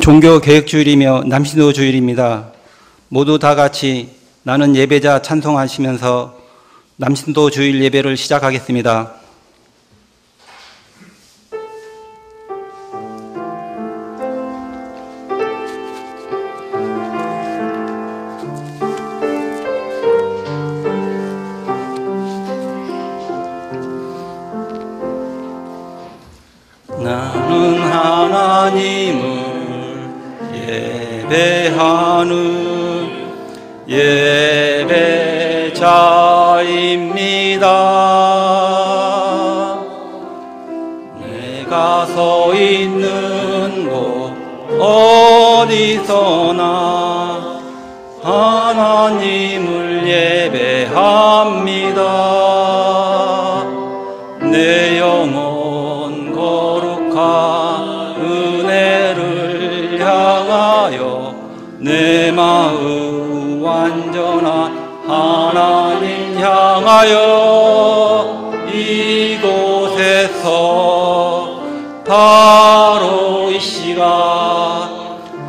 종교개혁주일이며 남신도주일입니다. 모두 다 같이 나는 예배자 찬송하시면서 남신도주일 예배를 시작하겠습니다. 나는 하나님을 예배하는 예배자입니다. 내가 서 있는 곳 어디서나 하나님을 예배합니다. 내 영혼 거룩한 은혜를 향하여 내 마음 완전한 하나님 향하여 이곳에서 바로 이 시간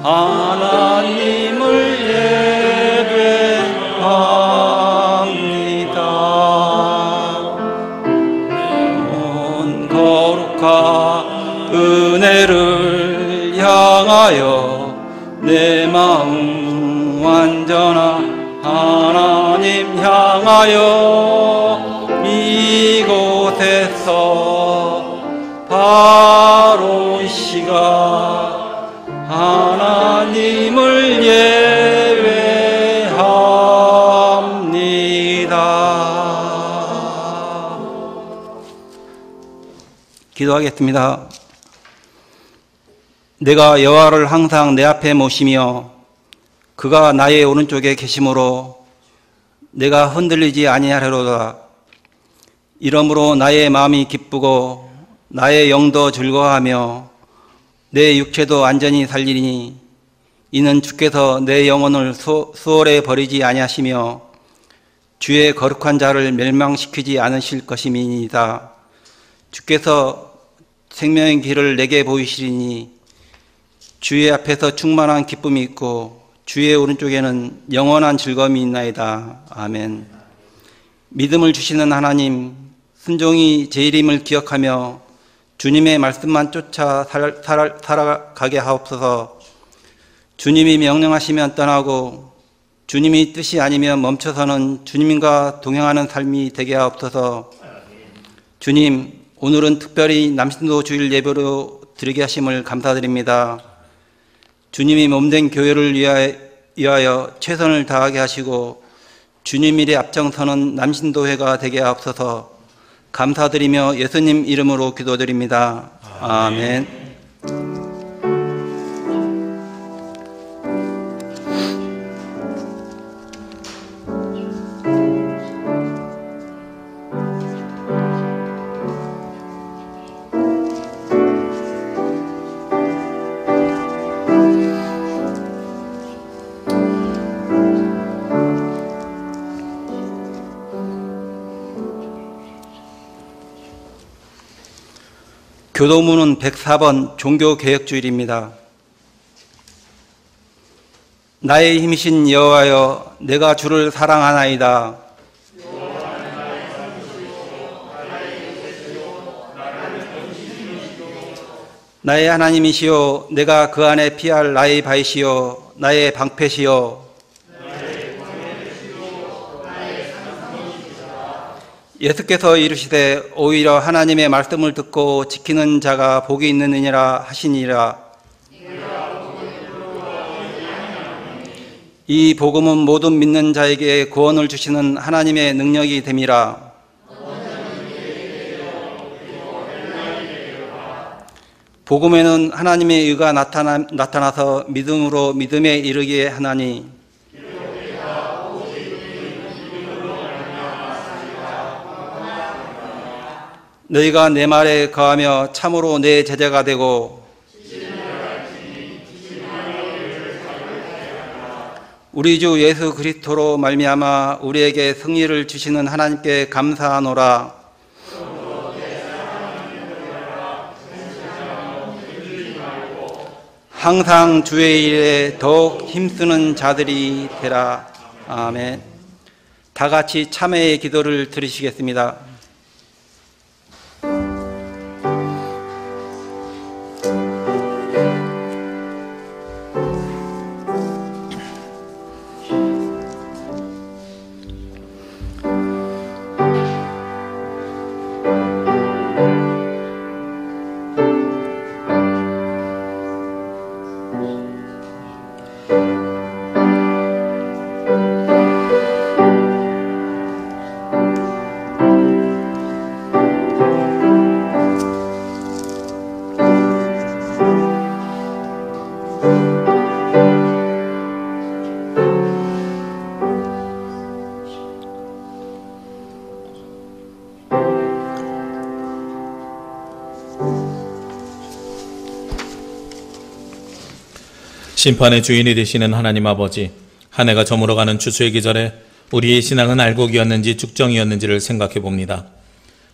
하나님을 예배합니다. 온 거룩한 은혜를 향하여 내 마음 완전한 하나님 향하여 이곳에서 바로 이 시간 하나님을 예배합니다. 기도하겠습니다. 내가 여호와를 항상 내 앞에 모시며 그가 나의 오른쪽에 계심으로 내가 흔들리지 아니하리로다. 이러므로 나의 마음이 기쁘고 나의 영도 즐거워하며 내 육체도 안전히 살리니 이는 주께서 내 영혼을 수월에 버리지 아니하시며 주의 거룩한 자를 멸망시키지 않으실 것임이니이다. 주께서 생명의 길을 내게 보이시리니 주의 앞에서 충만한 기쁨이 있고 주의 오른쪽에는 영원한 즐거움이 있나이다. 아멘. 믿음을 주시는 하나님, 순종이 제일임을 기억하며 주님의 말씀만 쫓아 살아가게 하옵소서. 주님이 명령하시면 떠나고 주님이 뜻이 아니면 멈춰서는 주님과 동행하는 삶이 되게 하옵소서. 주님, 오늘은 특별히 남신도 주일 예배로 드리게 하심을 감사드립니다. 주님이 몸된 교회를 위하여 최선을 다하게 하시고 주님 일에 앞장서는 남신도회가 되게 하옵소서. 감사드리며 예수님 이름으로 기도드립니다. 아멘. 교도문은 104번 종교개혁주일입니다. 나의 힘이신 여호와여, 내가 주를 사랑하나이다. 나의 하나님이시여, 내가 그 안에 피할 나의 바위시여, 나의 방패시여, 예수께서 이르시되 오히려 하나님의 말씀을 듣고 지키는 자가 복이 있느니라 하시니라. 이 복음은 모든 믿는 자에게 구원을 주시는 하나님의 능력이 됨이라. 복음에는 하나님의 의가 나타나서 믿음으로 믿음에 이르게 하나니 너희가 내 말에 거하며 참으로 내 제자가 되고 우리 주 예수 그리스도로 말미암아 우리에게 승리를 주시는 하나님께 감사하노라. 항상 주의 일에 더욱 힘쓰는 자들이 되라. 아멘. 다 같이 참회의 기도를 드리시겠습니다. 심판의 주인이 되시는 하나님 아버지, 한 해가 저물어가는 추수의 계절에 우리의 신앙은 알곡이었는지 죽정이었는지를 생각해 봅니다.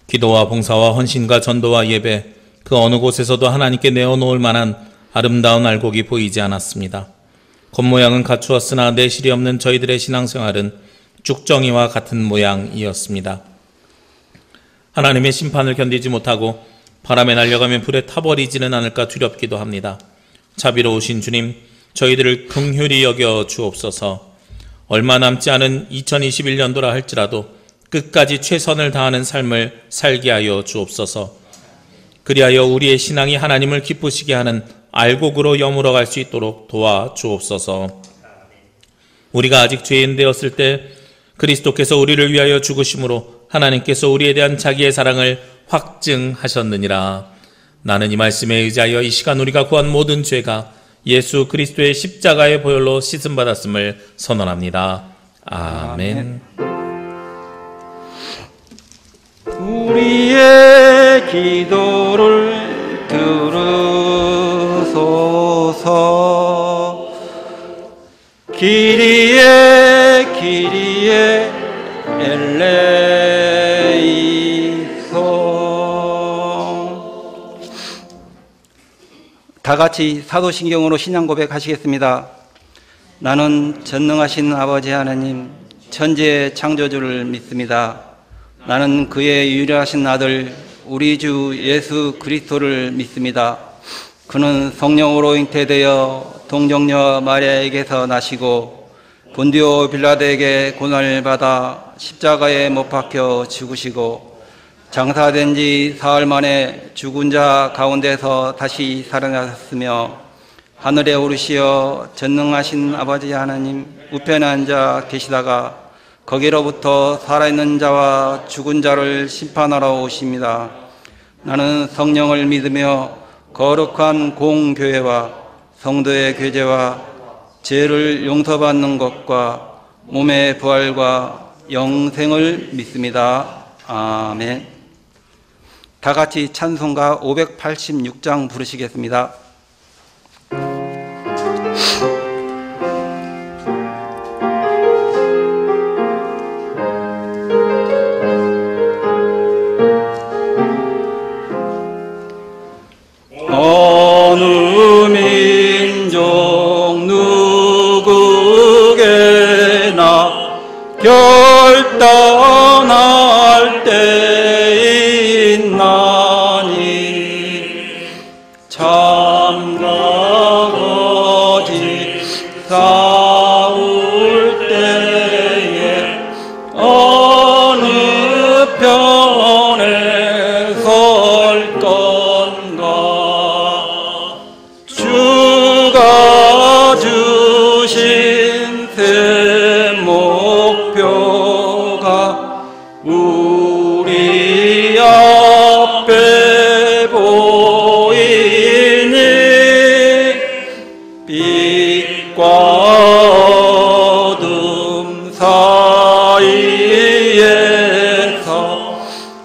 기도와 봉사와 헌신과 전도와 예배, 그 어느 곳에서도 하나님께 내어놓을 만한 아름다운 알곡이 보이지 않았습니다. 겉모양은 갖추었으나 내실이 없는 저희들의 신앙생활은 죽정이와 같은 모양이었습니다. 하나님의 심판을 견디지 못하고 바람에 날려가면 불에 타버리지는 않을까 두렵기도 합니다. 자비로우신 주님, 저희들을 긍휼히 여겨 주옵소서. 얼마 남지 않은 2021년도라 할지라도 끝까지 최선을 다하는 삶을 살게 하여 주옵소서. 그리하여 우리의 신앙이 하나님을 기쁘시게 하는 알곡으로 여물어 갈 수 있도록 도와 주옵소서. 우리가 아직 죄인 되었을 때 그리스도께서 우리를 위하여 죽으심으로 하나님께서 우리에 대한 자기의 사랑을 확증하셨느니라. 나는 이 말씀에 의지하여 이 시간 우리가 구한 모든 죄가 예수 그리스도의 십자가의 보혈로 씻음받았음을 선언합니다. 아멘. 우리의 기도를 들으소서. 기리에 기리에 엘레이소. 다 같이 사도신경으로 신앙 고백하시겠습니다. 나는 전능하신 아버지 하나님, 천지의 창조주를 믿습니다. 나는 그의 유일하신 아들 우리 주 예수 그리스도를 믿습니다. 그는 성령으로 잉태되어 동정녀 마리아에게서 나시고 본디오 빌라도에게 고난을 받아 십자가에 못 박혀 죽으시고 장사된 지 사흘 만에 죽은 자 가운데서 다시 살아나셨으며 하늘에 오르시어 전능하신 아버지 하나님 우편에 앉아 계시다가 거기로부터 살아있는 자와 죽은 자를 심판하러 오십니다. 나는 성령을 믿으며 거룩한 공교회와 성도의 교제와 죄를 용서받는 것과 몸의 부활과 영생을 믿습니다. 아멘. 다 같이 찬송가 586장 부르시겠습니다. 어느 민족 누구게나 결단할 때 있나니 참과 거짓 싸울 때에 어느 편에 설 건가. 주가 주신 새 목표가 우리 앞에 보이니 빛과 어둠 사이에서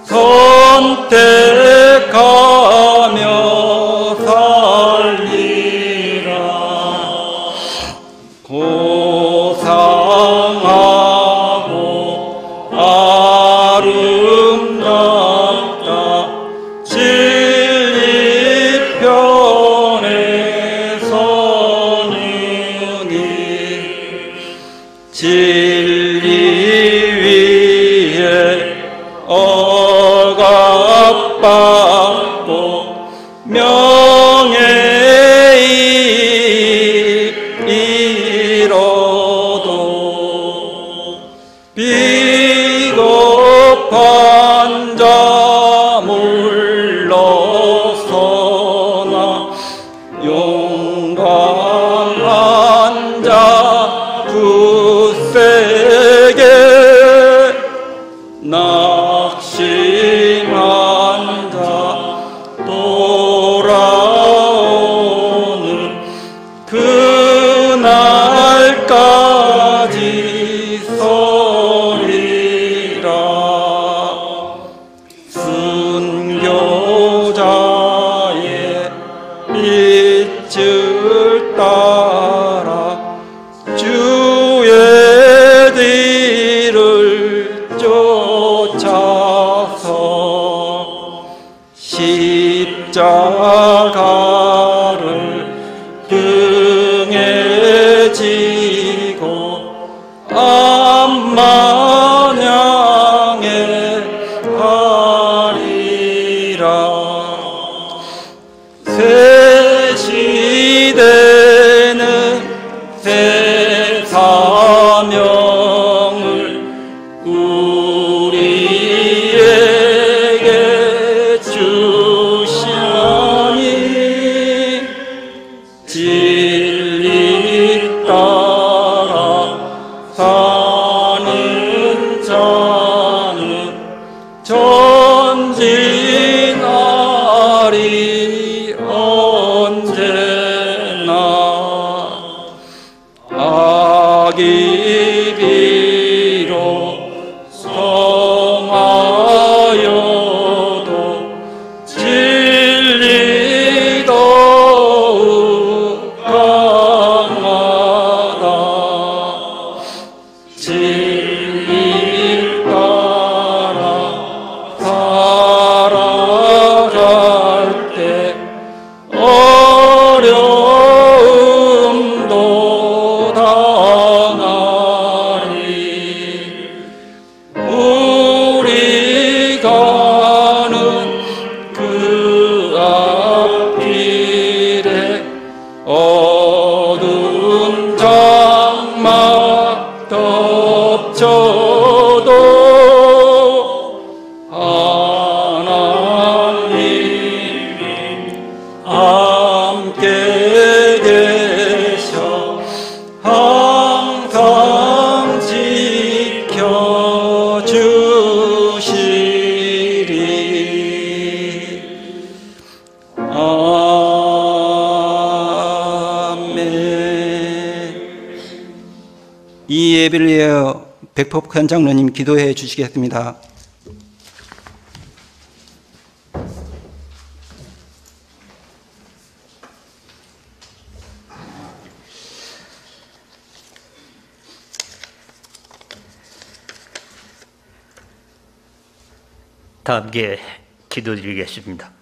선택하며 살리라. 고상하고 아름답다 진리 편에 서 받고 명예에 이뤄도 비겁한 자 물러서나 용감한 자 굳세게 낙심한 자 돌아오는 그날까지 서리라. 순교자의 빛을 따라 주의 뒤를 쫓아서 십자가를 등에 지고 암만양에 하리라. 새 시대는 새 사명을 우리에게 주시니 진리 따라 사는 자는 전진하리 언제나. 악이 비록 성하여도 진리 더욱 강하다. 진리 따라 살아갈 때 어려움도 당하리. 우리 가는 그 앞길에 어두운 장막 덮쳐도 하나님이 함께 계셔 항상 지켜주시리. 아멘. 이 예배를 위하여 백법현 장로님 기도해 주시겠습니다. 다 함께 기도드리겠습니다.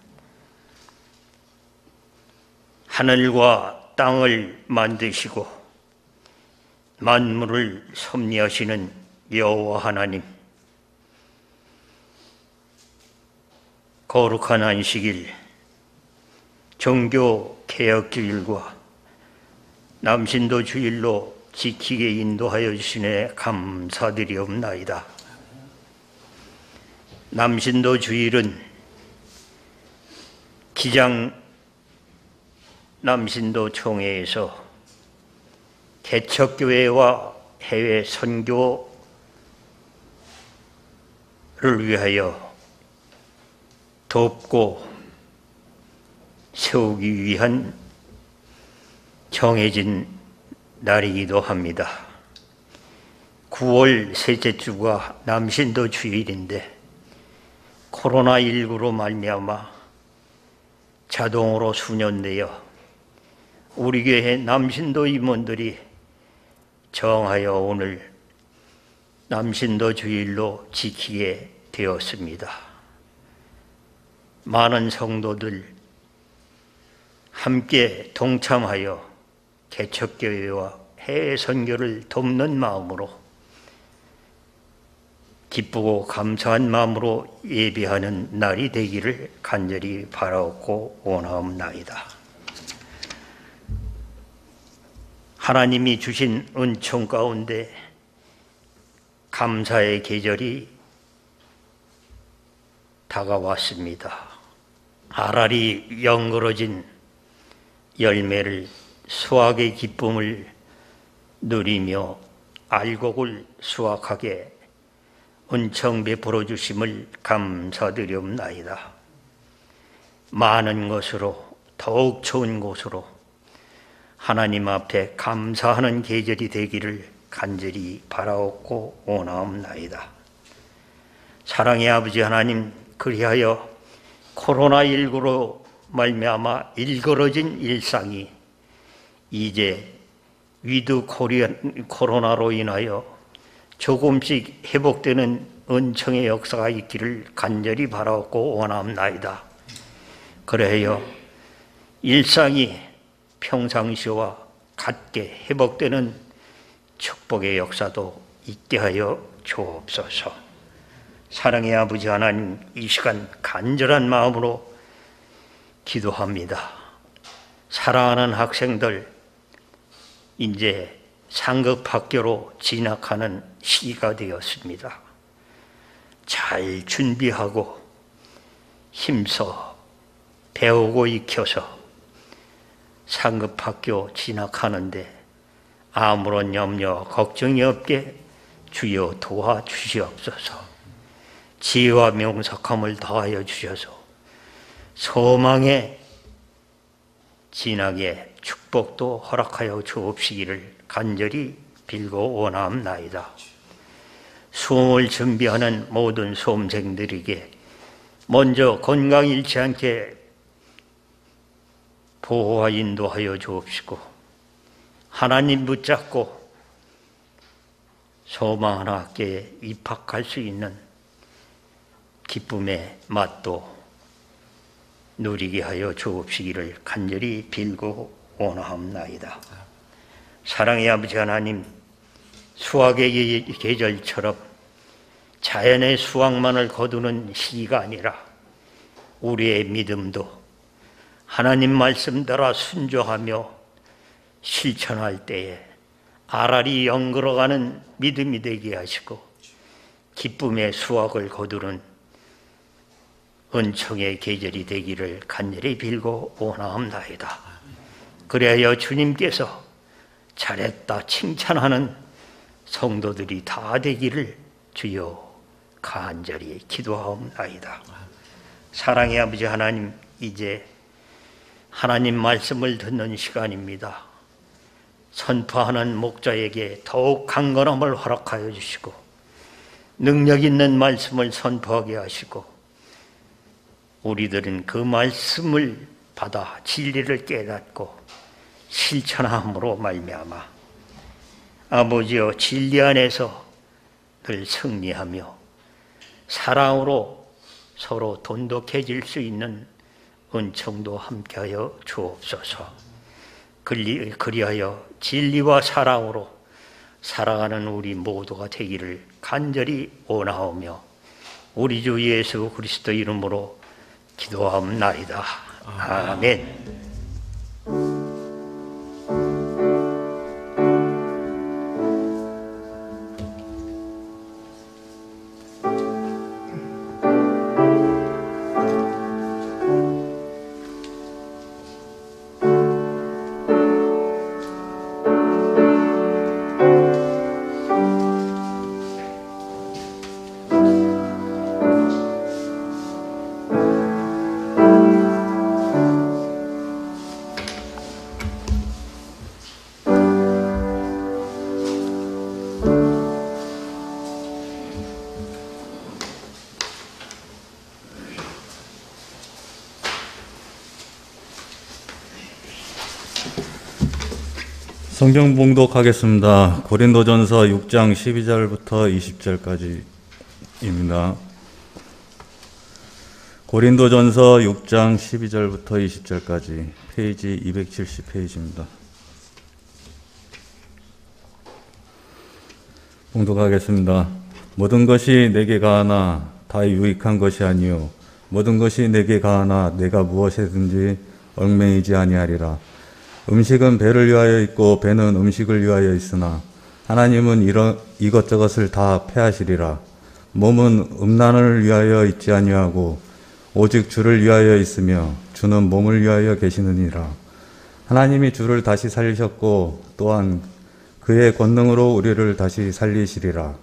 하늘과 땅을 만드시고 만물을 섭리하시는 여호와 하나님, 거룩한 안식일, 종교 개혁주일과 남신도 주일로 지키게 인도하여 주시네 감사드리옵나이다. 남신도 주일은 기장 남신도 총회에서 개척교회와 해외 선교를 위하여 돕고 세우기 위한 정해진 날이기도 합니다. 9월 셋째 주가 남신도 주일인데 코로나19로 말미암아 자동으로 수년되어 우리 교회 남신도 임원들이 정하여 오늘 남신도 주일로 지키게 되었습니다. 많은 성도들 함께 동참하여 개척교회와 해외 선교를 돕는 마음으로 기쁘고 감사한 마음으로 예배하는 날이 되기를 간절히 바라옵고 원하옵나이다. 하나님이 주신 은총 가운데 감사의 계절이 다가왔습니다. 알알이 연그러진 열매를 수확의 기쁨을 누리며 알곡을 수확하게 은총 베풀어 주심을 감사드리옵나이다. 많은 것으로 더욱 좋은 곳으로 하나님 앞에 감사하는 계절이 되기를 간절히 바라옵고 원하옵나이다. 사랑의 아버지 하나님, 그리하여 코로나19로 말미암아 일그러진 일상이 이제 위드 코로나로 인하여 조금씩 회복되는 은총의 역사가 있기를 간절히 바라옵고 원하옵나이다. 그래야 일상이 평상시와 같게 회복되는 축복의 역사도 있게 하여 주옵소서. 사랑의 아버지 하나님, 이 시간 간절한 마음으로 기도합니다. 사랑하는 학생들, 이제 상급 학교로 진학하는 시기가 되었습니다. 잘 준비하고 힘써 배우고 익혀서 상급 학교 진학하는데 아무런 염려 걱정이 없게 주여 도와주시옵소서. 지혜와 명석함을 더하여 주셔서 소망의 진학의 축복도 허락하여 주옵시기를 간절히 빌고 원하옵나이다. 수험을 준비하는 모든 수험생들에게 먼저 건강 잃지 않게 보호와 인도하여 주옵시고 하나님 붙잡고 소망하는 학교에 입학할 수 있는 기쁨의 맛도 누리게 하여 주옵시기를 간절히 빌고 원하옵나이다. 사랑의 아버지 하나님, 수확의 계절처럼 자연의 수확만을 거두는 시기가 아니라 우리의 믿음도 하나님 말씀 따라 순종하며 실천할 때에 알알이 연그러가는 믿음이 되게 하시고 기쁨의 수확을 거두는 은총의 계절이 되기를 간절히 빌고 원하옵나이다. 그래야 주님께서 잘했다 칭찬하는 성도들이 다 되기를 주여 간절히 기도하옵나이다. 사랑의 아버지 하나님, 이제 하나님 말씀을 듣는 시간입니다. 선포하는 목자에게 더욱 강건함을 허락하여 주시고 능력 있는 말씀을 선포하게 하시고 우리들은 그 말씀을 받아 진리를 깨닫고 실천함으로 말미암아 아버지여 진리 안에서 늘 승리하며 사랑으로 서로 돈독해질 수 있는 은총도 함께하여 주옵소서. 그리하여 진리와 사랑으로 살아가는 우리 모두가 되기를 간절히 원하오며 우리 주 예수 그리스도 이름으로 기도하옵나이다. 아멘. 성경 봉독하겠습니다. 고린도전서 6장 12절부터 20절까지입니다. 고린도전서 6장 12절부터 20절까지 페이지 270페이지입니다. 봉독하겠습니다. 모든 것이 내게 가하나 다 유익한 것이 아니요 모든 것이 내게 가하나 내가 무엇이든지 얽매이지 아니하리라. 음식은 배를 위하여 있고 배는 음식을 위하여 있으나 하나님은 이것저것을 다 패하시리라. 몸은 음란을 위하여 있지 아니하고 오직 주를 위하여 있으며 주는 몸을 위하여 계시느니라. 하나님이 주를 다시 살리셨고 또한 그의 권능으로 우리를 다시 살리시리라.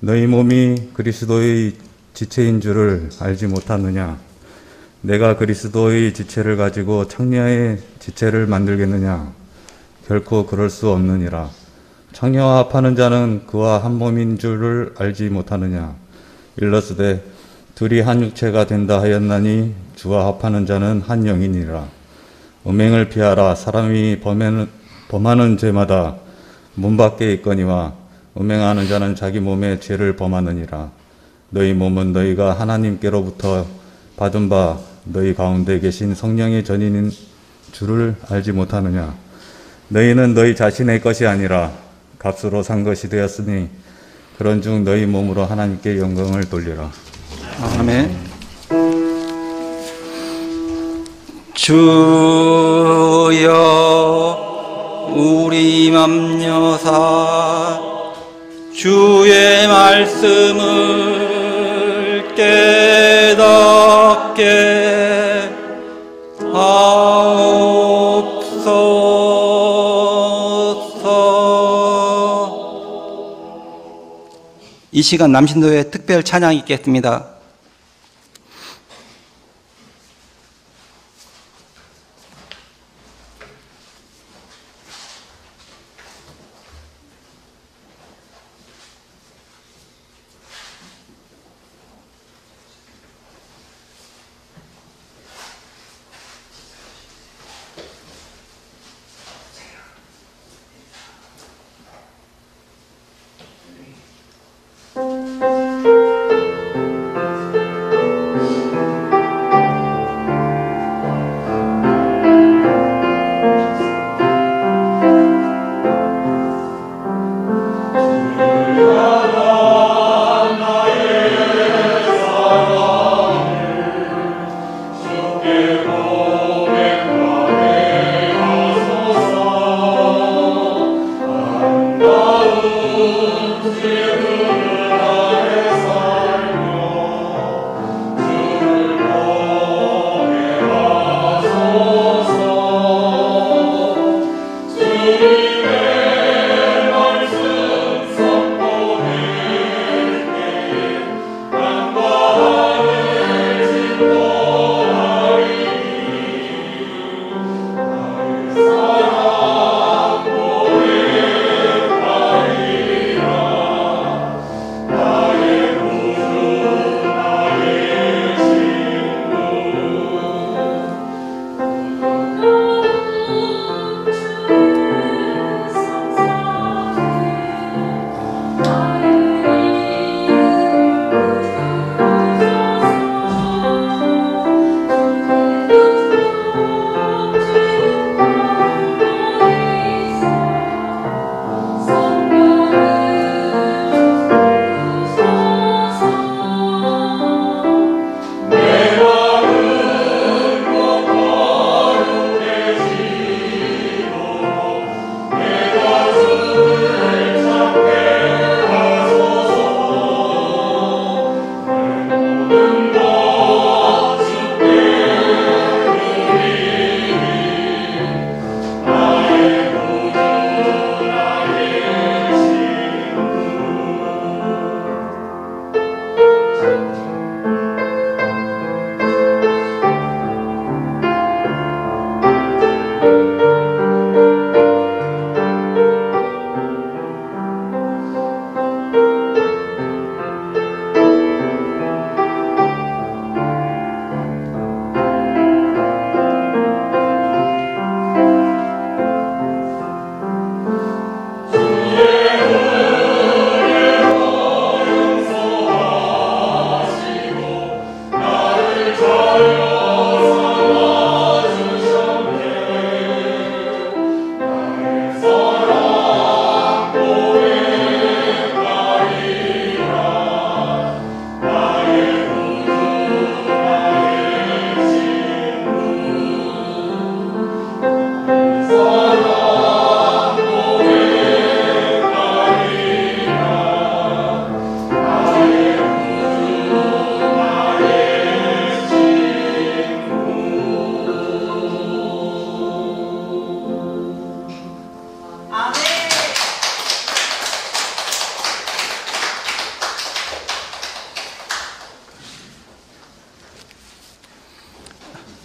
너희 몸이 그리스도의 지체인 줄을 알지 못하느냐? 내가 그리스도의 지체를 가지고 창녀의 지체를 만들겠느냐? 결코 그럴 수 없느니라. 창녀와 합하는 자는 그와 한 몸인 줄을 알지 못하느냐? 일러스되 둘이 한 육체가 된다 하였나니 주와 합하는 자는 한 영이니라. 음행을 피하라. 사람이 범하는 죄마다 문 밖에 있거니와 음행하는 자는 자기 몸에 죄를 범하느니라. 너희 몸은 너희가 하나님께로부터 받은 바 너희 가운데 계신 성령의 전인인 줄을 알지 못하느냐? 너희는 너희 자신의 것이 아니라 값으로 산 것이 되었으니 그런즉 너희 몸으로 하나님께 영광을 돌리라. 아멘. 주여 우리 맘 여사 주의 말씀을 깨닫게 하옵소서. 이 시간 남신도의 특별 찬양이 있겠습니다.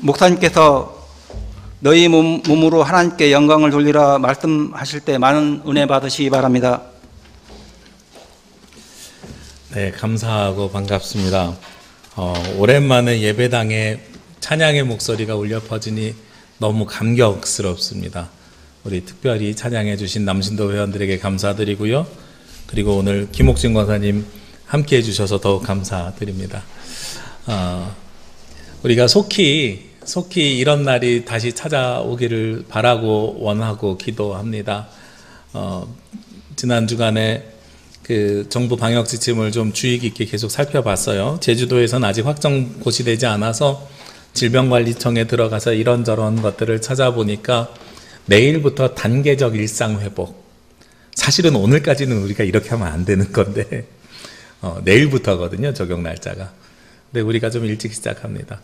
목사님께서 너희 몸으로 하나님께 영광을 돌리라 말씀하실 때 많은 은혜 받으시기 바랍니다. 네, 감사하고 반갑습니다. 오랜만에 예배당에 찬양의 목소리가 울려 퍼지니 너무 감격스럽습니다. 우리 특별히 찬양해 주신 남신도 회원들에게 감사드리고요. 그리고 오늘 김옥진 권사님 함께 해주셔서 더욱 감사드립니다. 우리가 속히 이런 날이 다시 찾아오기를 바라고 원하고 기도합니다. 지난 주간에 그 정부 방역 지침을 좀 주의 깊게 계속 살펴봤어요. 제주도에서는 아직 확정 고시되지 않아서 질병관리청에 들어가서 이런저런 것들을 찾아보니까 내일부터 단계적 일상 회복. 사실은 오늘까지는 우리가 이렇게 하면 안 되는 건데 내일부터거든요, 적용 날짜가. 근데 우리가 좀 일찍 시작합니다.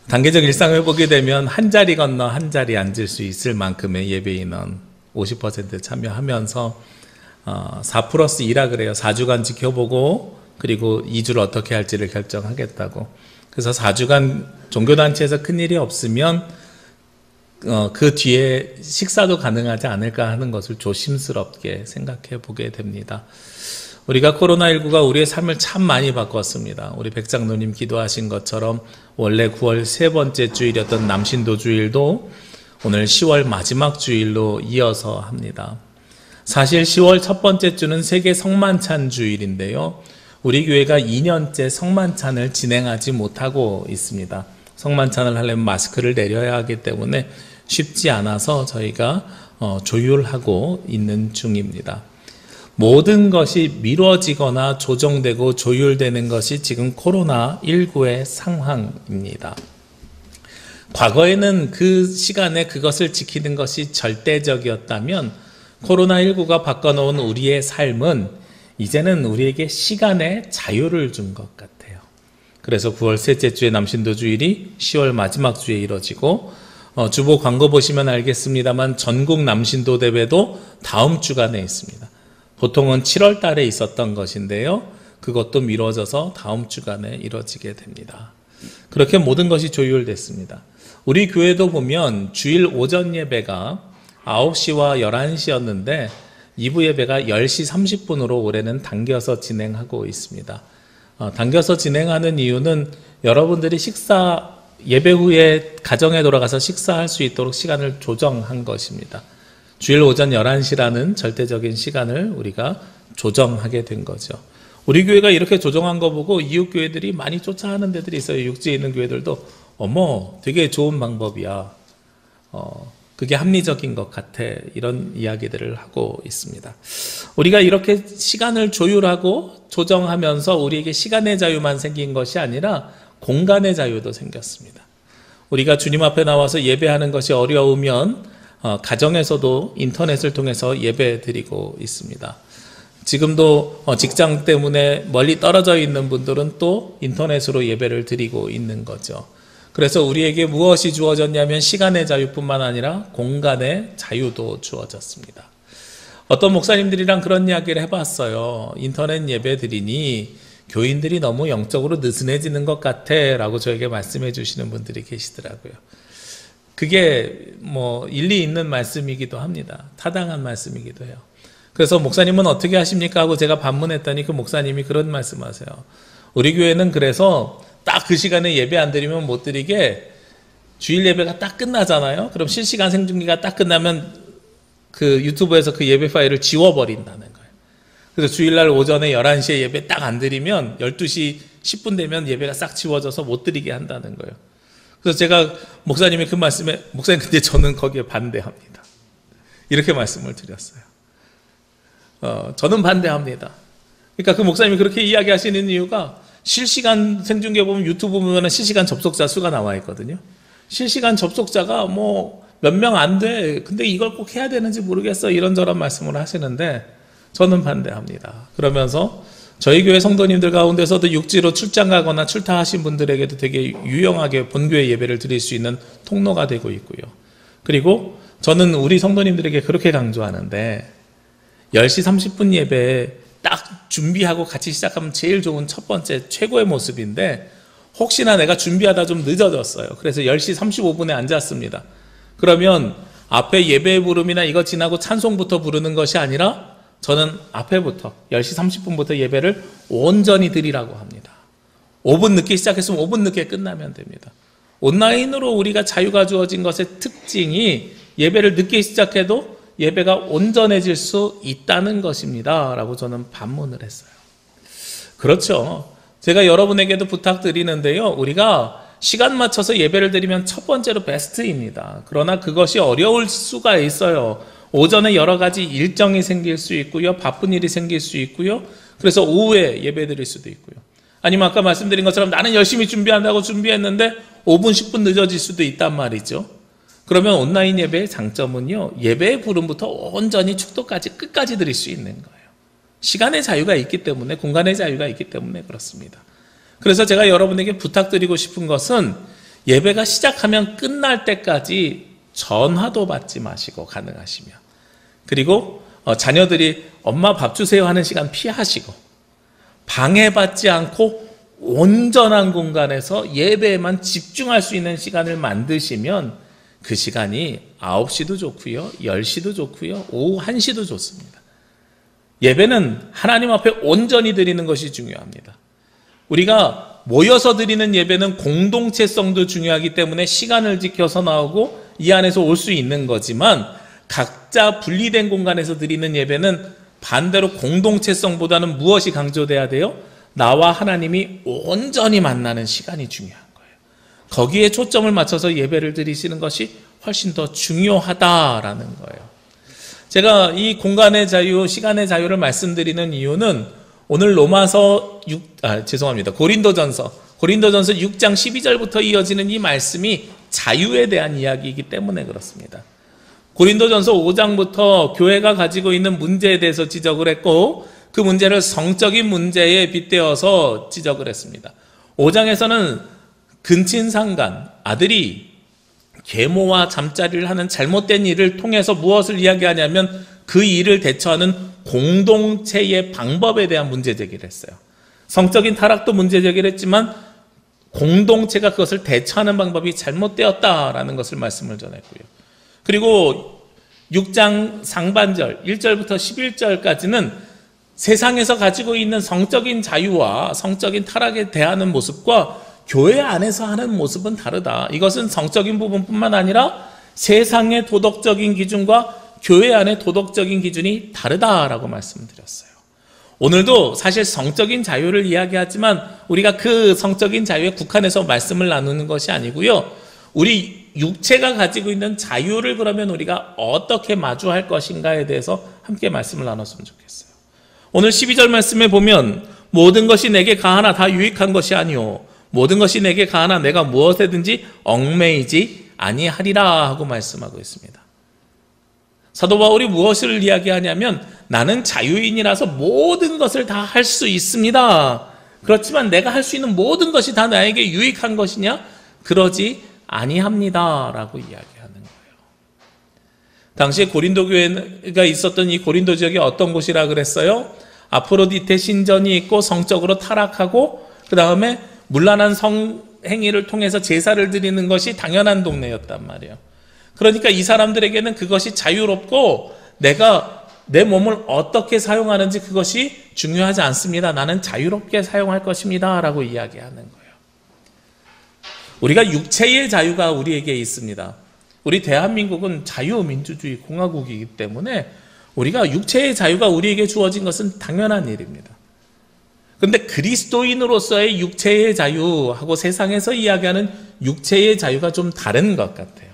단계적 일상 회복이 되면 한 자리 건너 한 자리 앉을 수 있을 만큼의 예배 인원 50% 참여하면서 4+2라 그래요. 4주간 지켜보고 그리고 2주를 어떻게 할지를 결정하겠다고. 그래서 4주간 종교단체에서 큰일이 없으면 그 뒤에 식사도 가능하지 않을까 하는 것을 조심스럽게 생각해 보게 됩니다. 우리가 코로나19가 우리의 삶을 참 많이 바꿨습니다. 우리 백장로님 기도하신 것처럼 원래 9월 세 번째 주일이었던 남신도 주일도 오늘 10월 마지막 주일로 이어서 합니다. 사실 10월 첫 번째 주는 세계 성만찬 주일인데요. 우리 교회가 2년째 성만찬을 진행하지 못하고 있습니다. 성만찬을 하려면 마스크를 내려야 하기 때문에 쉽지 않아서 저희가 조율하고 있는 중입니다. 모든 것이 미뤄지거나 조정되고 조율되는 것이 지금 코로나19의 상황입니다. 과거에는 그 시간에 그것을 지키는 것이 절대적이었다면 코로나19가 바꿔놓은 우리의 삶은 이제는 우리에게 시간의 자유를 준 것 같아요. 그래서 9월 셋째 주의 남신도 주일이 10월 마지막 주에 이뤄지고 주보 광고 보시면 알겠습니다만 전국 남신도 대회도 다음 주간에 있습니다. 보통은 7월 달에 있었던 것인데요. 그것도 미뤄져서 다음 주간에 이뤄지게 됩니다. 그렇게 모든 것이 조율됐습니다. 우리 교회도 보면 주일 오전 예배가 9시와 11시였는데 2부 예배가 10시 30분으로 올해는 당겨서 진행하고 있습니다. 당겨서 진행하는 이유는 여러분들이 예배 후에 가정에 돌아가서 식사할 수 있도록 시간을 조정한 것입니다. 주일 오전 11시라는 절대적인 시간을 우리가 조정하게 된 거죠. 우리 교회가 이렇게 조정한 거 보고 이웃 교회들이 많이 쫓아하는 데들이 있어요. 육지에 있는 교회들도 어머 되게 좋은 방법이야. 그게 합리적인 것 같아. 이런 이야기들을 하고 있습니다. 우리가 이렇게 시간을 조율하고 조정하면서 우리에게 시간의 자유만 생긴 것이 아니라 공간의 자유도 생겼습니다. 우리가 주님 앞에 나와서 예배하는 것이 어려우면 가정에서도 인터넷을 통해서 예배 드리고 있습니다. 지금도 직장 때문에 멀리 떨어져 있는 분들은 또 인터넷으로 예배를 드리고 있는 거죠. 그래서 우리에게 무엇이 주어졌냐면 시간의 자유뿐만 아니라 공간의 자유도 주어졌습니다. 어떤 목사님들이랑 그런 이야기를 해봤어요. 인터넷 예배 드리니 교인들이 너무 영적으로 느슨해지는 것 같아 라고 저에게 말씀해 주시는 분들이 계시더라고요. 그게 일리 있는 말씀이기도 합니다. 타당한 말씀이기도 해요. 그래서 목사님은 어떻게 하십니까? 하고 제가 반문했더니 그 목사님이 그런 말씀하세요. 우리 교회는 그래서 딱 그 시간에 예배 안 드리면 못 드리게 주일 예배가 딱 끝나잖아요. 그럼 실시간 생중계가 딱 끝나면 그 유튜브에서 그 예배 파일을 지워버린다는 거예요. 그래서 주일날 오전에 11시에 예배 딱 안 드리면 12시 10분 되면 예배가 싹 지워져서 못 드리게 한다는 거예요. 그래서 제가 목사님이 그 말씀에 목사님 근데 저는 거기에 반대합니다. 이렇게 말씀을 드렸어요. 저는 반대합니다. 그러니까 그 목사님이 그렇게 이야기하시는 이유가 실시간 생중계 보면 유튜브 보면 실시간 접속자 수가 나와 있거든요. 실시간 접속자가 몇 명 안 돼. 근데 이걸 꼭 해야 되는지 모르겠어. 이런저런 말씀을 하시는데 저는 반대합니다. 그러면서 저희 교회 성도님들 가운데서도 육지로 출장 가거나 출타하신 분들에게도 되게 유용하게 본교회 예배를 드릴 수 있는 통로가 되고 있고요. 그리고 저는 우리 성도님들에게 그렇게 강조하는데 10시 30분 예배 딱 준비하고 같이 시작하면 제일 좋은 첫 번째 최고의 모습인데 혹시나 내가 준비하다 좀 늦어졌어요. 그래서 10시 35분에 앉았습니다. 그러면 앞에 예배 부름이나 이거 지나고 찬송부터 부르는 것이 아니라 저는 앞에부터 10시 30분부터 예배를 온전히 드리라고 합니다. 5분 늦게 시작했으면 5분 늦게 끝나면 됩니다. 온라인으로 우리가 자유가 주어진 것의 특징이 예배를 늦게 시작해도 예배가 온전해질 수 있다는 것입니다. 라고 저는 반문을 했어요. 그렇죠. 제가 여러분에게도 부탁드리는데요. 우리가 시간 맞춰서 예배를 드리면 첫 번째로 베스트입니다. 그러나 그것이 어려울 수가 있어요. 오전에 여러 가지 일정이 생길 수 있고요. 바쁜 일이 생길 수 있고요. 그래서 오후에 예배 드릴 수도 있고요. 아니면 아까 말씀드린 것처럼 나는 열심히 준비한다고 준비했는데 5분, 10분 늦어질 수도 있단 말이죠. 그러면 온라인 예배의 장점은요. 예배의 부름부터 온전히 축도까지 끝까지 드릴 수 있는 거예요. 시간의 자유가 있기 때문에, 공간의 자유가 있기 때문에 그렇습니다. 그래서 제가 여러분에게 부탁드리고 싶은 것은 예배가 시작하면 끝날 때까지 전화도 받지 마시고 가능하시면, 그리고 자녀들이 엄마 밥 주세요 하는 시간 피하시고 방해받지 않고 온전한 공간에서 예배에만 집중할 수 있는 시간을 만드시면 그 시간이 9시도 좋고요, 10시도 좋고요, 오후 1시도 좋습니다. 예배는 하나님 앞에 온전히 드리는 것이 중요합니다. 우리가 모여서 드리는 예배는 공동체성도 중요하기 때문에 시간을 지켜서 나오고 이 안에서 올 수 있는 거지만, 각자 분리된 공간에서 드리는 예배는 반대로 공동체성보다는 무엇이 강조돼야 돼요? 나와 하나님이 온전히 만나는 시간이 중요한 거예요. 거기에 초점을 맞춰서 예배를 드리시는 것이 훨씬 더 중요하다라는 거예요. 제가 이 공간의 자유, 시간의 자유를 말씀드리는 이유는 오늘 고린도전서 6장 12절부터 이어지는 이 말씀이 자유에 대한 이야기이기 때문에 그렇습니다. 고린도전서 5장부터 교회가 가지고 있는 문제에 대해서 지적을 했고, 그 문제를 성적인 문제에 빗대어서 지적을 했습니다. 5장에서는 근친상간, 아들이 계모와 잠자리를 하는 잘못된 일을 통해서 무엇을 이야기하냐면 그 일을 대처하는 공동체의 방법에 대한 문제 제기를 했어요. 성적인 타락도 문제 제기를 했지만 공동체가 그것을 대처하는 방법이 잘못되었다라는 것을 말씀을 전했고요. 그리고 6장 상반절 1절부터 11절까지는 세상에서 가지고 있는 성적인 자유와 성적인 타락에 대하는 모습과 교회 안에서 하는 모습은 다르다. 이것은 성적인 부분뿐만 아니라 세상의 도덕적인 기준과 교회 안의 도덕적인 기준이 다르다라고 말씀드렸어요. 오늘도 사실 성적인 자유를 이야기하지만 우리가 그 성적인 자유에 국한해서 말씀을 나누는 것이 아니고요. 우리 육체가 가지고 있는 자유를 그러면 우리가 어떻게 마주할 것인가에 대해서 함께 말씀을 나눴으면 좋겠어요. 오늘 12절 말씀에 보면 모든 것이 내게 가하나 다 유익한 것이 아니오, 모든 것이 내게 가하나 내가 무엇에든지 얽매이지 아니하리라 하고 말씀하고 있습니다. 사도 바울이 무엇을 이야기하냐면 나는 자유인이라서 모든 것을 다 할 수 있습니다. 그렇지만 내가 할 수 있는 모든 것이 다 나에게 유익한 것이냐? 그러지 아니합니다 라고 이야기하는 거예요. 당시에 고린도 교회가 있었던 이 고린도 지역이 어떤 곳이라 그랬어요? 아프로디테 신전이 있고 성적으로 타락하고 그 다음에 문란한 성행위를 통해서 제사를 드리는 것이 당연한 동네였단 말이에요. 그러니까 이 사람들에게는 그것이 자유롭고 내가 내 몸을 어떻게 사용하는지 그것이 중요하지 않습니다. 나는 자유롭게 사용할 것입니다 라고 이야기하는 거예요. 우리가 육체의 자유가 우리에게 있습니다. 우리 대한민국은 자유민주주의 공화국이기 때문에 우리가 육체의 자유가 우리에게 주어진 것은 당연한 일입니다. 그런데 그리스도인으로서의 육체의 자유하고 세상에서 이야기하는 육체의 자유가 좀 다른 것 같아요.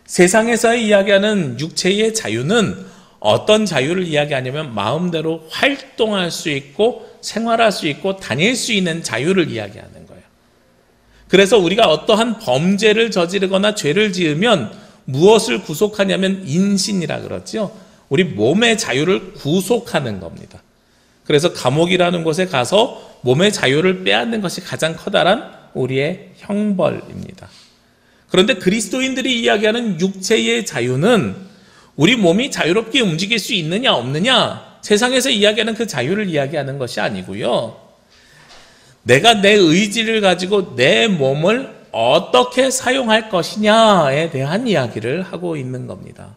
세상에서 이야기하는 육체의 자유는 어떤 자유를 이야기하냐면 마음대로 활동할 수 있고 생활할 수 있고 다닐 수 있는 자유를 이야기하는 거예요. 그래서 우리가 어떠한 범죄를 저지르거나 죄를 지으면 무엇을 구속하냐면 인신이라 그러죠. 우리 몸의 자유를 구속하는 겁니다. 그래서 감옥이라는 곳에 가서 몸의 자유를 빼앗는 것이 가장 커다란 우리의 형벌입니다. 그런데 그리스도인들이 이야기하는 육체의 자유는 우리 몸이 자유롭게 움직일 수 있느냐 없느냐, 세상에서 이야기하는 그 자유를 이야기하는 것이 아니고요. 내가 내 의지를 가지고 내 몸을 어떻게 사용할 것이냐에 대한 이야기를 하고 있는 겁니다.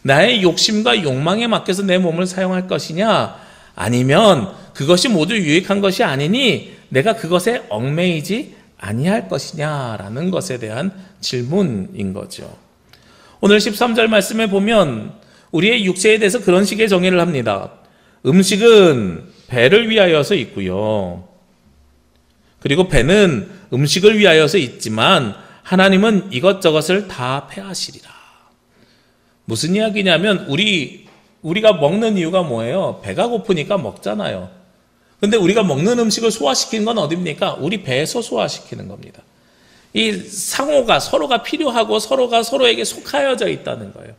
나의 욕심과 욕망에 맡겨서 내 몸을 사용할 것이냐, 아니면 그것이 모두 유익한 것이 아니니 내가 그것에 얽매이지 아니할 것이냐라는 것에 대한 질문인 거죠. 오늘 13절 말씀에 보면 우리의 육체에 대해서 그런 식의 정의를 합니다. 음식은 배를 위하여서 있고요. 그리고 배는 음식을 위하여서 있지만 하나님은 이것저것을 다 폐하시리라. 무슨 이야기냐면 우리가 먹는 이유가 뭐예요? 배가 고프니까 먹잖아요. 근데 우리가 먹는 음식을 소화시키는 건 어딥니까? 우리 배에서 소화시키는 겁니다. 이 상호가 서로가 필요하고 서로가 서로에게 속하여져 있다는 거예요.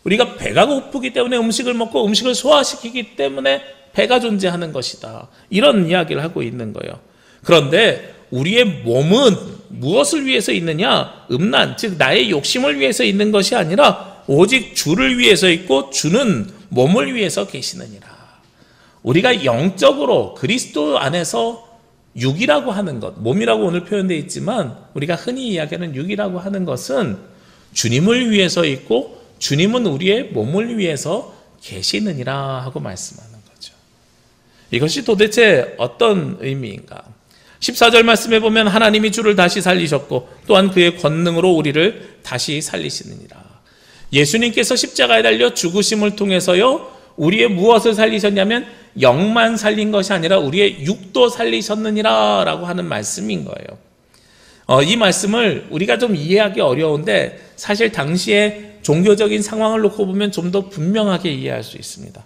우리가 배가 고프기 때문에 음식을 먹고 음식을 소화시키기 때문에 배가 존재하는 것이다. 이런 이야기를 하고 있는 거예요. 그런데 우리의 몸은 무엇을 위해서 있느냐? 음란, 즉 나의 욕심을 위해서 있는 것이 아니라 오직 주를 위해서 있고 주는 몸을 위해서 계시느니라. 우리가 영적으로 그리스도 안에서 육이라고 하는 것, 몸이라고 오늘 표현되어 있지만 우리가 흔히 이야기하는 육이라고 하는 것은 주님을 위해서 있고 주님은 우리의 몸을 위해서 계시느니라 하고 말씀하는 거죠. 이것이 도대체 어떤 의미인가? 14절 말씀에 보면 하나님이 주를 다시 살리셨고 또한 그의 권능으로 우리를 다시 살리시느니라. 예수님께서 십자가에 달려 죽으심을 통해서요, 우리의 무엇을 살리셨냐면 영만 살린 것이 아니라 우리의 육도 살리셨느니라 라고 하는 말씀인 거예요. 이 말씀을 우리가 좀 이해하기 어려운데 사실 당시에 종교적인 상황을 놓고 보면 좀 더 분명하게 이해할 수 있습니다.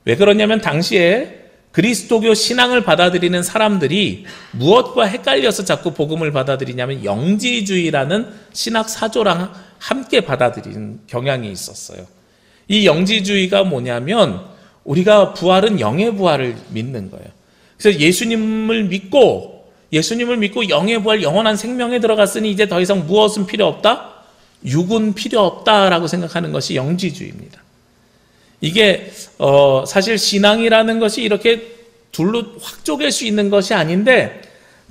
왜 그러냐면 당시에 그리스도교 신앙을 받아들이는 사람들이 무엇과 헷갈려서 자꾸 복음을 받아들이냐면 영지주의라는 신학 사조랑 함께 받아들이는 경향이 있었어요. 이 영지주의가 뭐냐면 우리가 부활은 영의 부활을 믿는 거예요. 그래서 예수님을 믿고 영의 부활, 영원한 생명에 들어갔으니 이제 더 이상 무엇은 필요 없다? 육은 필요 없다라고 생각하는 것이 영지주의입니다. 이게 사실 신앙이라는 것이 이렇게 둘로 확 쪼갤 수 있는 것이 아닌데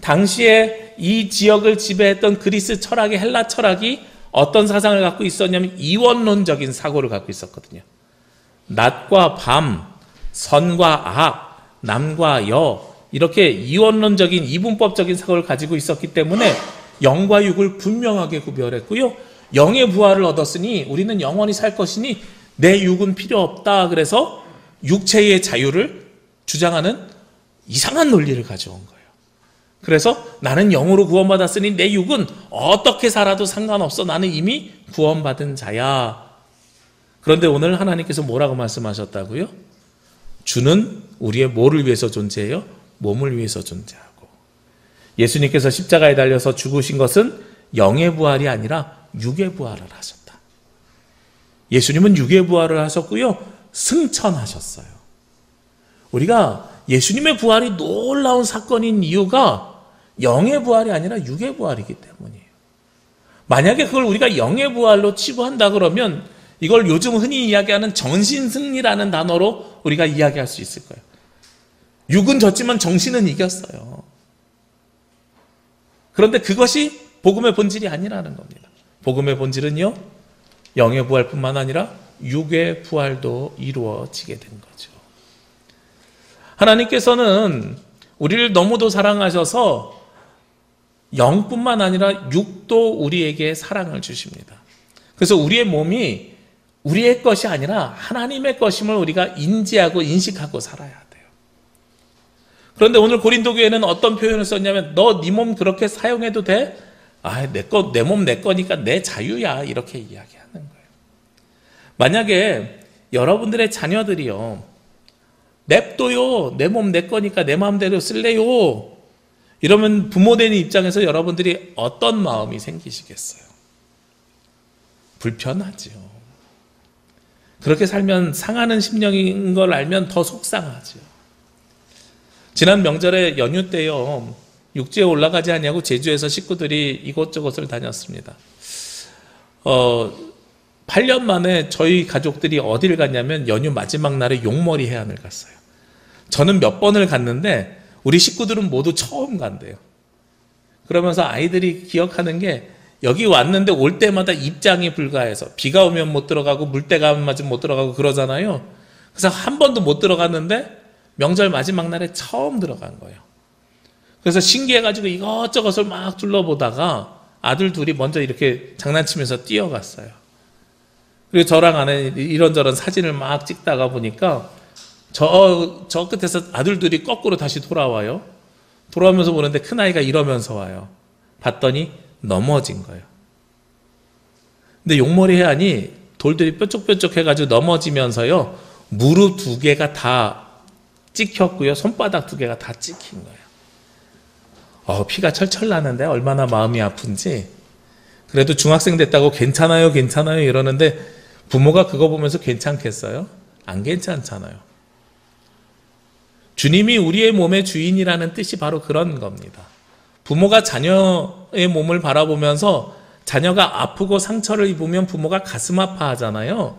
당시에 이 지역을 지배했던 그리스 철학의 헬라 철학이 어떤 사상을 갖고 있었냐면 이원론적인 사고를 갖고 있었거든요. 낮과 밤, 선과 악, 남과 여 이렇게 이원론적인 이분법적인 사고를 가지고 있었기 때문에 영과 육을 분명하게 구별했고요. 영의 부활을 얻었으니 우리는 영원히 살 것이니 내 육은 필요 없다. 그래서 육체의 자유를 주장하는 이상한 논리를 가져온 거예요. 그래서 나는 영으로 구원받았으니 내 육은 어떻게 살아도 상관없어. 나는 이미 구원받은 자야. 그런데 오늘 하나님께서 뭐라고 말씀하셨다고요? 주는 우리의 뭐를 위해서 존재해요? 몸을 위해서 존재하고. 예수님께서 십자가에 달려서 죽으신 것은 영의 부활이 아니라 육의 부활을 하셨다. 예수님은 육의 부활을 하셨고요. 승천하셨어요. 우리가 예수님의 부활이 놀라운 사건인 이유가 영의 부활이 아니라 육의 부활이기 때문이에요. 만약에 그걸 우리가 영의 부활로 치부한다 그러면 이걸 요즘 흔히 이야기하는 정신승리라는 단어로 우리가 이야기할 수 있을 거예요. 육은 졌지만 정신은 이겼어요. 그런데 그것이 복음의 본질이 아니라는 겁니다. 복음의 본질은요, 영의 부활뿐만 아니라 육의 부활도 이루어지게 된 거죠. 하나님께서는 우리를 너무도 사랑하셔서 영뿐만 아니라 육도 우리에게 사랑을 주십니다. 그래서 우리의 몸이 우리의 것이 아니라 하나님의 것임을 우리가 인지하고 인식하고 살아야 돼요. 그런데 오늘 고린도 교회는 어떤 표현을 썼냐면 너 네 몸 그렇게 사용해도 돼? 내 몸 내 거니까 내 자유야. 이렇게 이야기하는 거예요. 만약에 여러분들의 자녀들이요, 냅둬요. 내 몸 내 거니까 내 마음대로 쓸래요. 이러면 부모 되는 입장에서 여러분들이 어떤 마음이 생기시겠어요? 불편하죠. 그렇게 살면 상하는 심령인 걸 알면 더 속상하죠. 지난 명절에 연휴 때요, 육지에 올라가지 않냐고 제주에서 식구들이 이곳저곳을 다녔습니다. 8년 만에 저희 가족들이 어디를 갔냐면 연휴 마지막 날에 용머리 해안을 갔어요. 저는 몇 번을 갔는데 우리 식구들은 모두 처음 간대요. 그러면서 아이들이 기억하는 게 여기 왔는데 올 때마다 입장이 불가해서 비가 오면 못 들어가고 물때가 맞으면 못 들어가고 그러잖아요. 그래서 한 번도 못 들어갔는데 명절 마지막 날에 처음 들어간 거예요. 그래서 신기해가지고 이것저것을 막 둘러보다가 아들 둘이 먼저 이렇게 장난치면서 뛰어갔어요. 그리고 저랑 아내 이런저런 사진을 막 찍다가 보니까 저 끝에서 아들 둘이 거꾸로 다시 돌아와요. 돌아오면서 보는데 큰아이가 이러면서 와요. 봤더니 넘어진 거예요. 근데 용머리 해안이 돌들이 뾰족뾰족 해가지고 넘어지면서요, 무릎 2개가 다 찍혔고요, 손바닥 2개가 다 찍힌 거예요. 피가 철철 나는데 얼마나 마음이 아픈지. 그래도 중학생 됐다고 괜찮아요 괜찮아요 이러는데 부모가 그거 보면서 괜찮겠어요? 안 괜찮잖아요. 주님이 우리의 몸의 주인이라는 뜻이 바로 그런 겁니다. 부모가 자녀의 몸을 바라보면서 자녀가 아프고 상처를 입으면 부모가 가슴 아파하잖아요.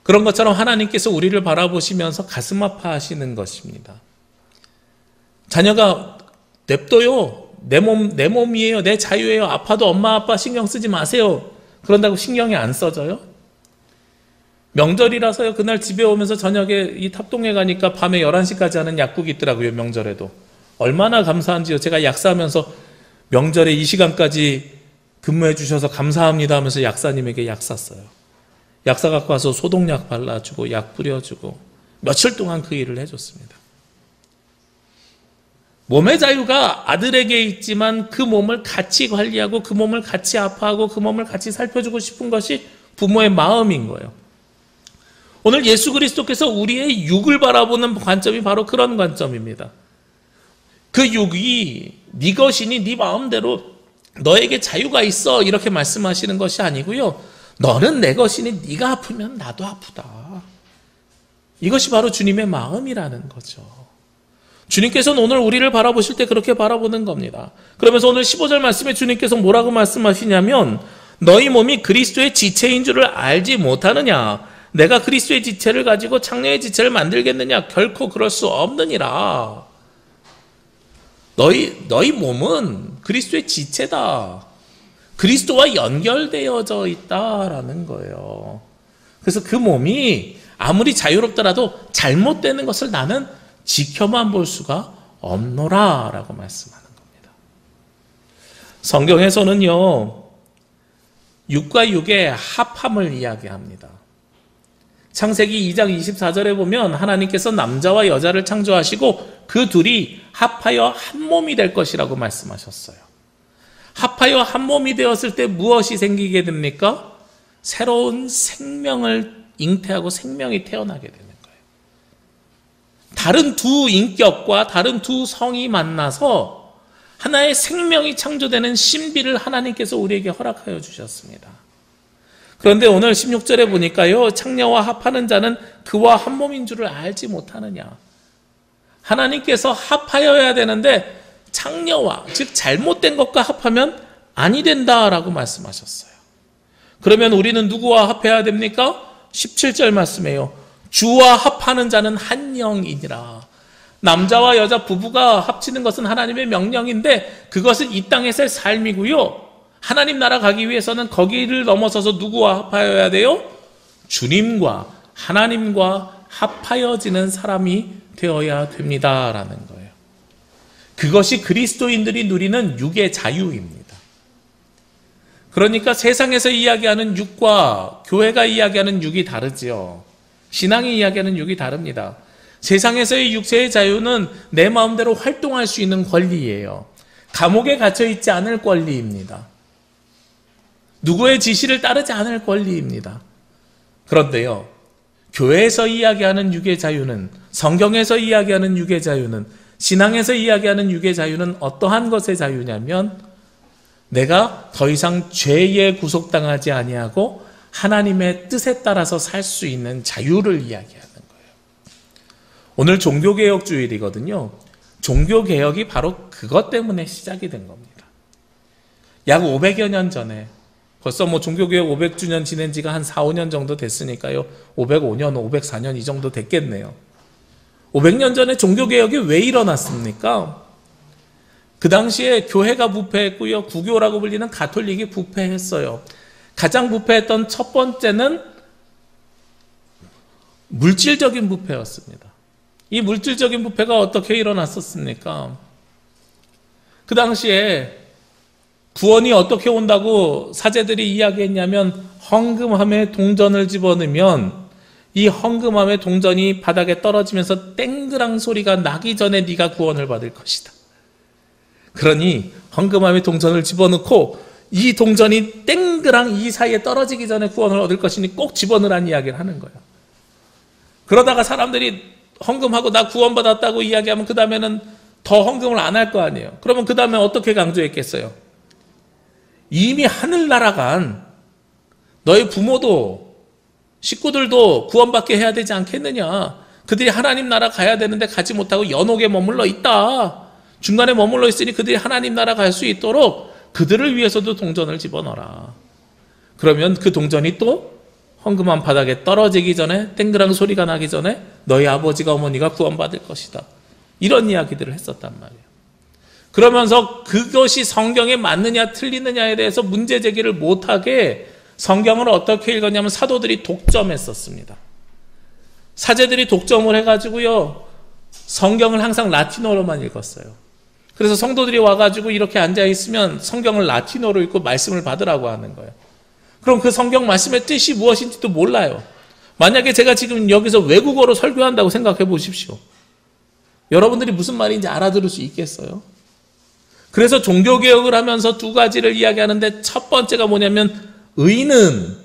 그런 것처럼 하나님께서 우리를 바라보시면서 가슴 아파하시는 것입니다. 자녀가 냅둬요. 내 몸이에요. 내 자유예요. 아파도 엄마 아빠 신경 쓰지 마세요. 그런다고 신경이 안 써져요? 명절이라서요. 그날 집에 오면서 저녁에 이 탑동에 가니까 밤에 11시까지 하는 약국이 있더라고요. 명절에도. 얼마나 감사한지요. 제가 약사하면서 명절에 이 시간까지 근무해 주셔서 감사합니다 하면서 약사님에게 약 샀어요. 약사 갖고 와서 소독약 발라주고 약 뿌려주고 며칠 동안 그 일을 해줬습니다. 몸의 자유가 아들에게 있지만 그 몸을 같이 관리하고 그 몸을 같이 아파하고 그 몸을 같이 살펴주고 싶은 것이 부모의 마음인 거예요. 오늘 예수 그리스도께서 우리의 육을 바라보는 관점이 바로 그런 관점입니다. 그 육이 네 것이니 네 마음대로 너에게 자유가 있어 이렇게 말씀하시는 것이 아니고요. 너는 내 것이니 네가 아프면 나도 아프다. 이것이 바로 주님의 마음이라는 거죠. 주님께서는 오늘 우리를 바라보실 때 그렇게 바라보는 겁니다. 그러면서 오늘 15절 말씀에 주님께서 뭐라고 말씀하시냐면 너희 몸이 그리스도의 지체인 줄을 알지 못하느냐. 내가 그리스도의 지체를 가지고 창녀의 지체를 만들겠느냐. 결코 그럴 수 없느니라. 너희 몸은 그리스도의 지체다. 그리스도와 연결되어져 있다라는 거예요. 그래서 그 몸이 아무리 자유롭더라도 잘못되는 것을 나는 지켜만 볼 수가 없노라 라고 말씀하는 겁니다. 성경에서는요, 육과 육의 합함을 이야기합니다. 창세기 2장 24절에 보면 하나님께서 남자와 여자를 창조하시고 그 둘이 합하여 한 몸이 될 것이라고 말씀하셨어요. 합하여 한 몸이 되었을 때 무엇이 생기게 됩니까? 새로운 생명을 잉태하고 생명이 태어나게 되는 거예요. 다른 두 인격과 다른 두 성이 만나서 하나의 생명이 창조되는 신비를 하나님께서 우리에게 허락하여 주셨습니다. 그런데 오늘 16절에 보니까요, 창녀와 합하는 자는 그와 한 몸인 줄을 알지 못하느냐. 하나님께서 합하여야 되는데 창녀와, 즉 잘못된 것과 합하면 아니 된다라고 말씀하셨어요. 그러면 우리는 누구와 합해야 됩니까? 17절 말씀이에요. 주와 합하는 자는 한 영이니라. 남자와 여자 부부가 합치는 것은 하나님의 명령인데 그것은 이 땅에서의 삶이고요. 하나님 나라 가기 위해서는 거기를 넘어서서 누구와 합하여야 돼요? 주님과 하나님과 합하여지는 사람이 되어야 됩니다라는 거예요. 그것이 그리스도인들이 누리는 육의 자유입니다. 그러니까 세상에서 이야기하는 육과 교회가 이야기하는 육이 다르지요. 신앙이 이야기하는 육이 다릅니다. 세상에서의 육체의 자유는 내 마음대로 활동할 수 있는 권리예요. 감옥에 갇혀 있지 않을 권리입니다. 누구의 지시를 따르지 않을 권리입니다. 그런데요, 교회에서 이야기하는 육의 자유는, 성경에서 이야기하는 육의 자유는, 신앙에서 이야기하는 육의 자유는 어떠한 것의 자유냐면 내가 더 이상 죄에 구속당하지 아니하고 하나님의 뜻에 따라서 살 수 있는 자유를 이야기하는 거예요. 오늘 종교개혁 주일이거든요. 종교개혁이 바로 그것 때문에 시작이 된 겁니다. 약 500여 년 전에, 벌써 종교개혁 500주년 지낸 지가 한 4, 5년 정도 됐으니까요. 505년, 504년 이 정도 됐겠네요. 500년 전에 종교개혁이 왜 일어났습니까? 그 당시에 교회가 부패했고요. 구교라고 불리는 가톨릭이 부패했어요. 가장 부패했던 첫 번째는 물질적인 부패였습니다. 이 물질적인 부패가 어떻게 일어났었습니까? 그 당시에 구원이 어떻게 온다고 사제들이 이야기했냐면 헌금함에 동전을 집어넣으면 이 헌금함의 동전이 바닥에 떨어지면서 땡그랑 소리가 나기 전에 네가 구원을 받을 것이다. 그러니 헌금함에 동전을 집어넣고 이 동전이 땡그랑 이 사이에 떨어지기 전에 구원을 얻을 것이니 꼭 집어넣으라는 이야기를 하는 거예요. 그러다가 사람들이 헌금하고 나 구원받았다고 이야기하면 그 다음에는 더 헌금을 안 할 거 아니에요. 그러면 그 다음에 어떻게 강조했겠어요? 이미 하늘 날아간 너희 부모도 식구들도 구원받게 해야 되지 않겠느냐. 그들이 하나님 나라 가야 되는데 가지 못하고 연옥에 머물러 있다. 중간에 머물러 있으니 그들이 하나님 나라 갈 수 있도록 그들을 위해서도 동전을 집어넣어라. 그러면 그 동전이 또 헌금한 바닥에 떨어지기 전에 땡그랑 소리가 나기 전에 너희 아버지가 어머니가 구원받을 것이다. 이런 이야기들을 했었단 말이에요. 그러면서 그것이 성경에 맞느냐 틀리느냐에 대해서 문제 제기를 못하게 성경을 어떻게 읽었냐면 사도들이 독점했었습니다. 사제들이 독점을 해가지고요. 성경을 항상 라틴어로만 읽었어요. 그래서 성도들이 와가지고 이렇게 앉아있으면 성경을 라틴어로 읽고 말씀을 받으라고 하는 거예요. 그럼 그 성경 말씀의 뜻이 무엇인지도 몰라요. 만약에 제가 지금 여기서 외국어로 설교한다고 생각해 보십시오. 여러분들이 무슨 말인지 알아들을 수 있겠어요? 그래서 종교개혁을 하면서 두 가지를 이야기하는데 첫 번째가 뭐냐면 의인은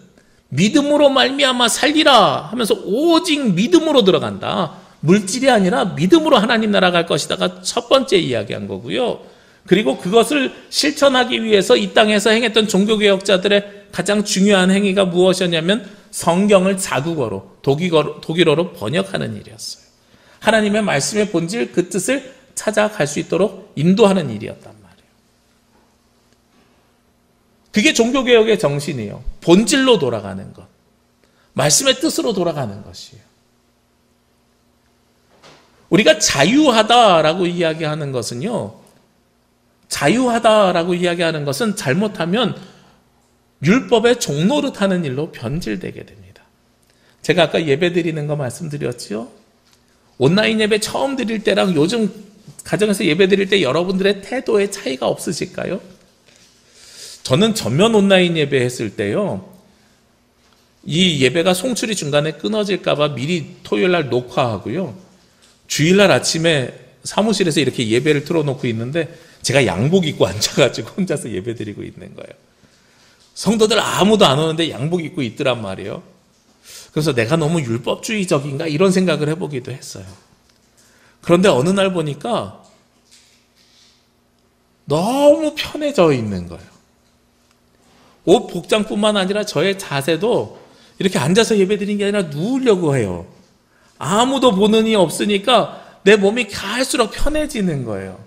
믿음으로 말미암아 살리라 하면서 오직 믿음으로 들어간다. 물질이 아니라 믿음으로 하나님 나라 갈 것이다가 첫 번째 이야기한 거고요. 그리고 그것을 실천하기 위해서 이 땅에서 행했던 종교개혁자들의 가장 중요한 행위가 무엇이었냐면 성경을 자국어로 독일어로 번역하는 일이었어요. 하나님의 말씀의 본질 그 뜻을 찾아갈 수 있도록 인도하는 일이었단 말이에요. 그게 종교개혁의 정신이에요. 본질로 돌아가는 것. 말씀의 뜻으로 돌아가는 것이에요. 우리가 자유하다라고 이야기하는 것은요. 자유하다라고 이야기하는 것은 잘못하면 율법의 종노릇하는 일로 변질되게 됩니다. 제가 아까 예배 드리는 거 말씀드렸죠. 온라인 예배 처음 드릴 때랑 요즘 가정에서 예배 드릴 때 여러분들의 태도에 차이가 없으실까요? 저는 전면 온라인 예배 했을 때요. 이 예배가 송출이 중간에 끊어질까 봐 미리 토요일 날 녹화하고요. 주일날 아침에 사무실에서 이렇게 예배를 틀어놓고 있는데 제가 양복 입고 앉아가지고 혼자서 예배 드리고 있는 거예요. 성도들 아무도 안 오는데 양복 입고 있더란 말이에요. 그래서 내가 너무 율법주의적인가 이런 생각을 해보기도 했어요. 그런데 어느 날 보니까 너무 편해져 있는 거예요. 옷 복장뿐만 아니라 저의 자세도 이렇게 앉아서 예배 드리는 게 아니라 누우려고 해요. 아무도 보는 이 없으니까 내 몸이 갈수록 편해지는 거예요.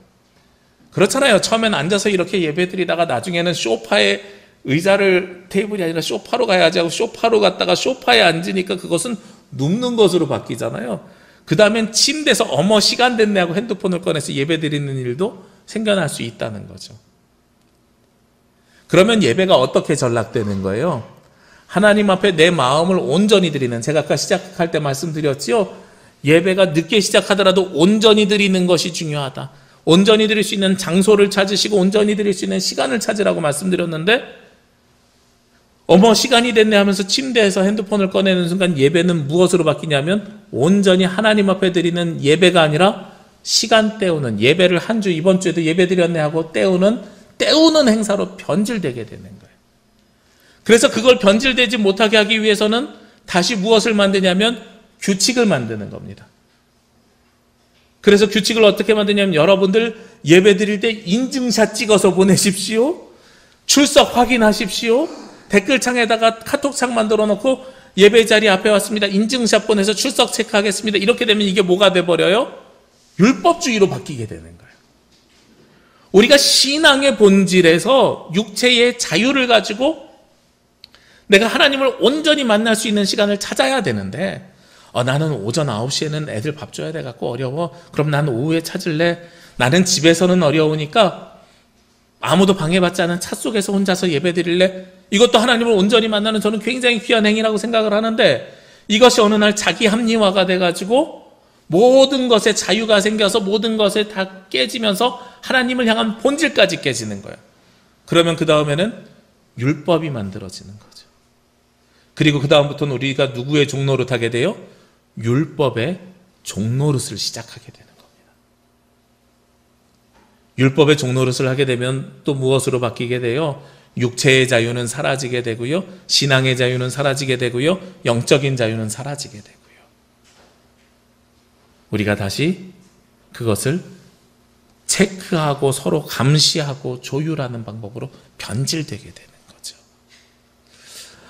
그렇잖아요. 처음엔 앉아서 이렇게 예배 드리다가 나중에는 소파에 의자를 테이블이 아니라 소파로 가야지 하고 소파로 갔다가 소파에 앉으니까 그것은 눕는 것으로 바뀌잖아요. 그 다음엔 침대에서 어머 시간 됐네 하고 핸드폰을 꺼내서 예배 드리는 일도 생겨날 수 있다는 거죠. 그러면 예배가 어떻게 전락되는 거예요? 하나님 앞에 내 마음을 온전히 드리는, 제가 아까 시작할 때 말씀드렸지요. 예배가 늦게 시작하더라도 온전히 드리는 것이 중요하다. 온전히 드릴 수 있는 장소를 찾으시고 온전히 드릴 수 있는 시간을 찾으라고 말씀드렸는데 어머 시간이 됐네 하면서 침대에서 핸드폰을 꺼내는 순간 예배는 무엇으로 바뀌냐면 온전히 하나님 앞에 드리는 예배가 아니라 시간 때우는, 예배를 한 주 이번 주에도 예배 드렸네 하고 때우는 행사로 변질되게 되는 거예요. 그래서 그걸 변질되지 못하게 하기 위해서는 다시 무엇을 만드냐면 규칙을 만드는 겁니다. 그래서 규칙을 어떻게 만드냐면 여러분들 예배 드릴 때 인증샷 찍어서 보내십시오. 출석 확인하십시오. 댓글창에다가 카톡창 만들어 놓고 예배 자리 앞에 왔습니다. 인증샷 보내서 출석 체크하겠습니다. 이렇게 되면 이게 뭐가 돼버려요? 율법주의로 바뀌게 되는 거예요. 우리가 신앙의 본질에서 육체의 자유를 가지고 내가 하나님을 온전히 만날 수 있는 시간을 찾아야 되는데 나는 오전 9시에는 애들 밥 줘야 돼갖고 어려워. 그럼 난 오후에 찾을래. 나는 집에서는 어려우니까 아무도 방해받지 않은 차 속에서 혼자서 예배 드릴래. 이것도 하나님을 온전히 만나는 저는 굉장히 귀한 행위라고 생각을 하는데, 이것이 어느 날 자기 합리화가 돼가지고 모든 것에 자유가 생겨서 모든 것에 다 깨지면서 하나님을 향한 본질까지 깨지는 거예요. 그러면 그 다음에는 율법이 만들어지는 거죠. 그리고 그 다음부터는 우리가 누구의 종노릇 하게 돼요? 율법의 종노릇을 시작하게 되는 겁니다. 율법의 종노릇을 하게 되면 또 무엇으로 바뀌게 돼요? 육체의 자유는 사라지게 되고요, 신앙의 자유는 사라지게 되고요, 영적인 자유는 사라지게 되고요. 우리가 다시 그것을 체크하고 서로 감시하고 조율하는 방법으로 변질되게 되는 거죠.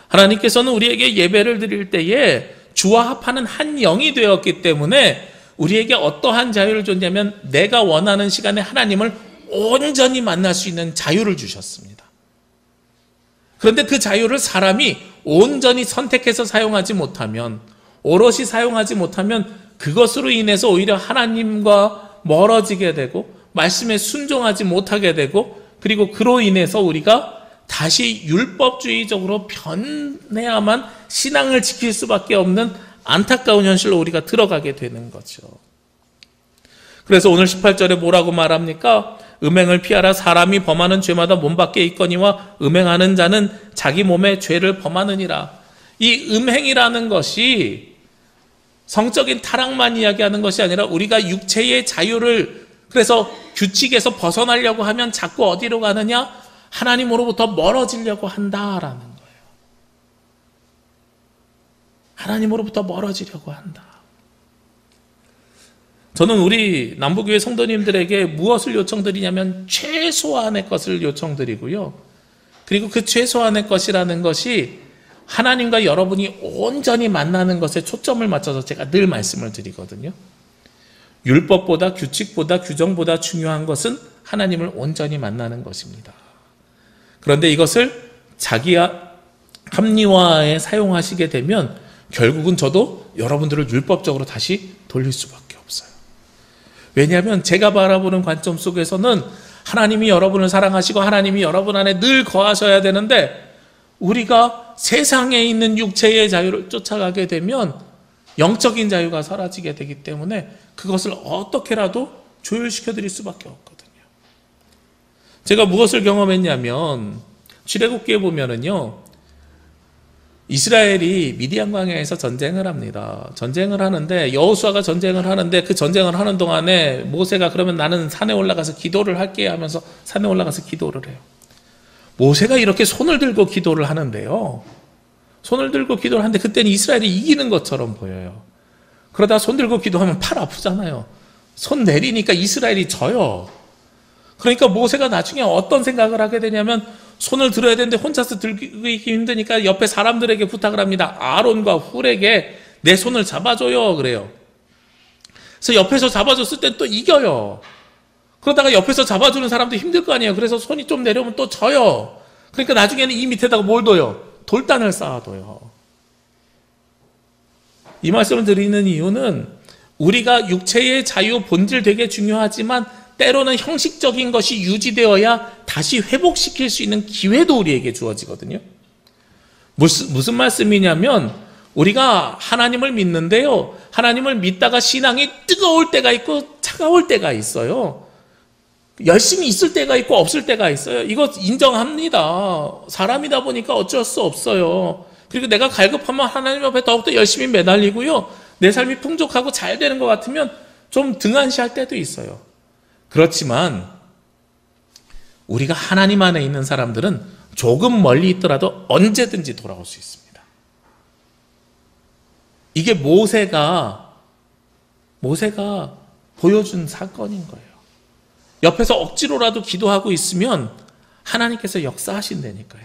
하나님께서는 우리에게 예배를 드릴 때에 주와 합하는 한 영이 되었기 때문에 우리에게 어떠한 자유를 줬냐면, 내가 원하는 시간에 하나님을 온전히 만날 수 있는 자유를 주셨습니다. 그런데 그 자유를 사람이 온전히 선택해서 사용하지 못하면, 오롯이 사용하지 못하면 그것으로 인해서 오히려 하나님과 멀어지게 되고 말씀에 순종하지 못하게 되고, 그리고 그로 인해서 우리가 다시 율법주의적으로 변해야만 신앙을 지킬 수밖에 없는 안타까운 현실로 우리가 들어가게 되는 거죠. 그래서 오늘 18절에 뭐라고 말합니까? 음행을 피하라. 사람이 범하는 죄마다 몸 밖에 있거니와 음행하는 자는 자기 몸에 죄를 범하느니라. 이 음행이라는 것이 성적인 타락만 이야기하는 것이 아니라 우리가 육체의 자유를, 그래서 규칙에서 벗어나려고 하면 자꾸 어디로 가느냐? 하나님으로부터 멀어지려고 한다라는 거예요. 하나님으로부터 멀어지려고 한다. 저는 우리 남부교회 성도님들에게 무엇을 요청드리냐면 최소한의 것을 요청드리고요. 그리고 그 최소한의 것이라는 것이 하나님과 여러분이 온전히 만나는 것에 초점을 맞춰서 제가 늘 말씀을 드리거든요. 율법보다, 규칙보다, 규정보다 중요한 것은 하나님을 온전히 만나는 것입니다. 그런데 이것을 자기 합리화에 사용하시게 되면 결국은 저도 여러분들을 율법적으로 다시 돌릴 수밖에 없어요. 왜냐하면 제가 바라보는 관점 속에서는 하나님이 여러분을 사랑하시고 하나님이 여러분 안에 늘 거하셔야 되는데, 우리가 세상에 있는 육체의 자유를 쫓아가게 되면 영적인 자유가 사라지게 되기 때문에 그것을 어떻게라도 조율시켜 드릴 수밖에 없거든요. 제가 무엇을 경험했냐면, 출애굽기에 보면은요, 이스라엘이 미디안 광야에서 전쟁을 합니다. 전쟁을 하는데, 여호수아가 전쟁을 하는데, 그 전쟁을 하는 동안에 모세가 그러면 나는 산에 올라가서 기도를 할게 하면서 산에 올라가서 기도를 해요. 모세가 이렇게 손을 들고 기도를 하는데요, 손을 들고 기도를 하는데 그때는 이스라엘이 이기는 것처럼 보여요. 그러다 손 들고 기도하면 팔 아프잖아요. 손 내리니까 이스라엘이 져요. 그러니까 모세가 나중에 어떤 생각을 하게 되냐면, 손을 들어야 되는데 혼자서 들기 힘드니까 옆에 사람들에게 부탁을 합니다. 아론과 훌에게 내 손을 잡아줘요 그래요. 그래서 옆에서 잡아줬을 땐 또 이겨요. 그러다가 옆에서 잡아주는 사람도 힘들 거 아니에요. 그래서 손이 좀 내려오면 또 져요. 그러니까 나중에는 이 밑에다가 뭘 둬요? 돌단을 쌓아둬요. 이 말씀을 드리는 이유는 우리가 육체의 자유 본질 되게 중요하지만 때로는 형식적인 것이 유지되어야 다시 회복시킬 수 있는 기회도 우리에게 주어지거든요. 무슨 말씀이냐면, 우리가 하나님을 믿는데요, 하나님을 믿다가 신앙이 뜨거울 때가 있고 차가울 때가 있어요. 열심히 있을 때가 있고 없을 때가 있어요. 이거 인정합니다. 사람이다 보니까 어쩔 수 없어요. 그리고 내가 갈급하면 하나님 앞에 더욱더 열심히 매달리고요, 내 삶이 풍족하고 잘 되는 것 같으면 좀 등한시할 때도 있어요. 그렇지만 우리가 하나님 안에 있는 사람들은 조금 멀리 있더라도 언제든지 돌아올 수 있습니다. 이게 모세가 보여준 사건인 거예요. 옆에서 억지로라도 기도하고 있으면 하나님께서 역사하신다니까요.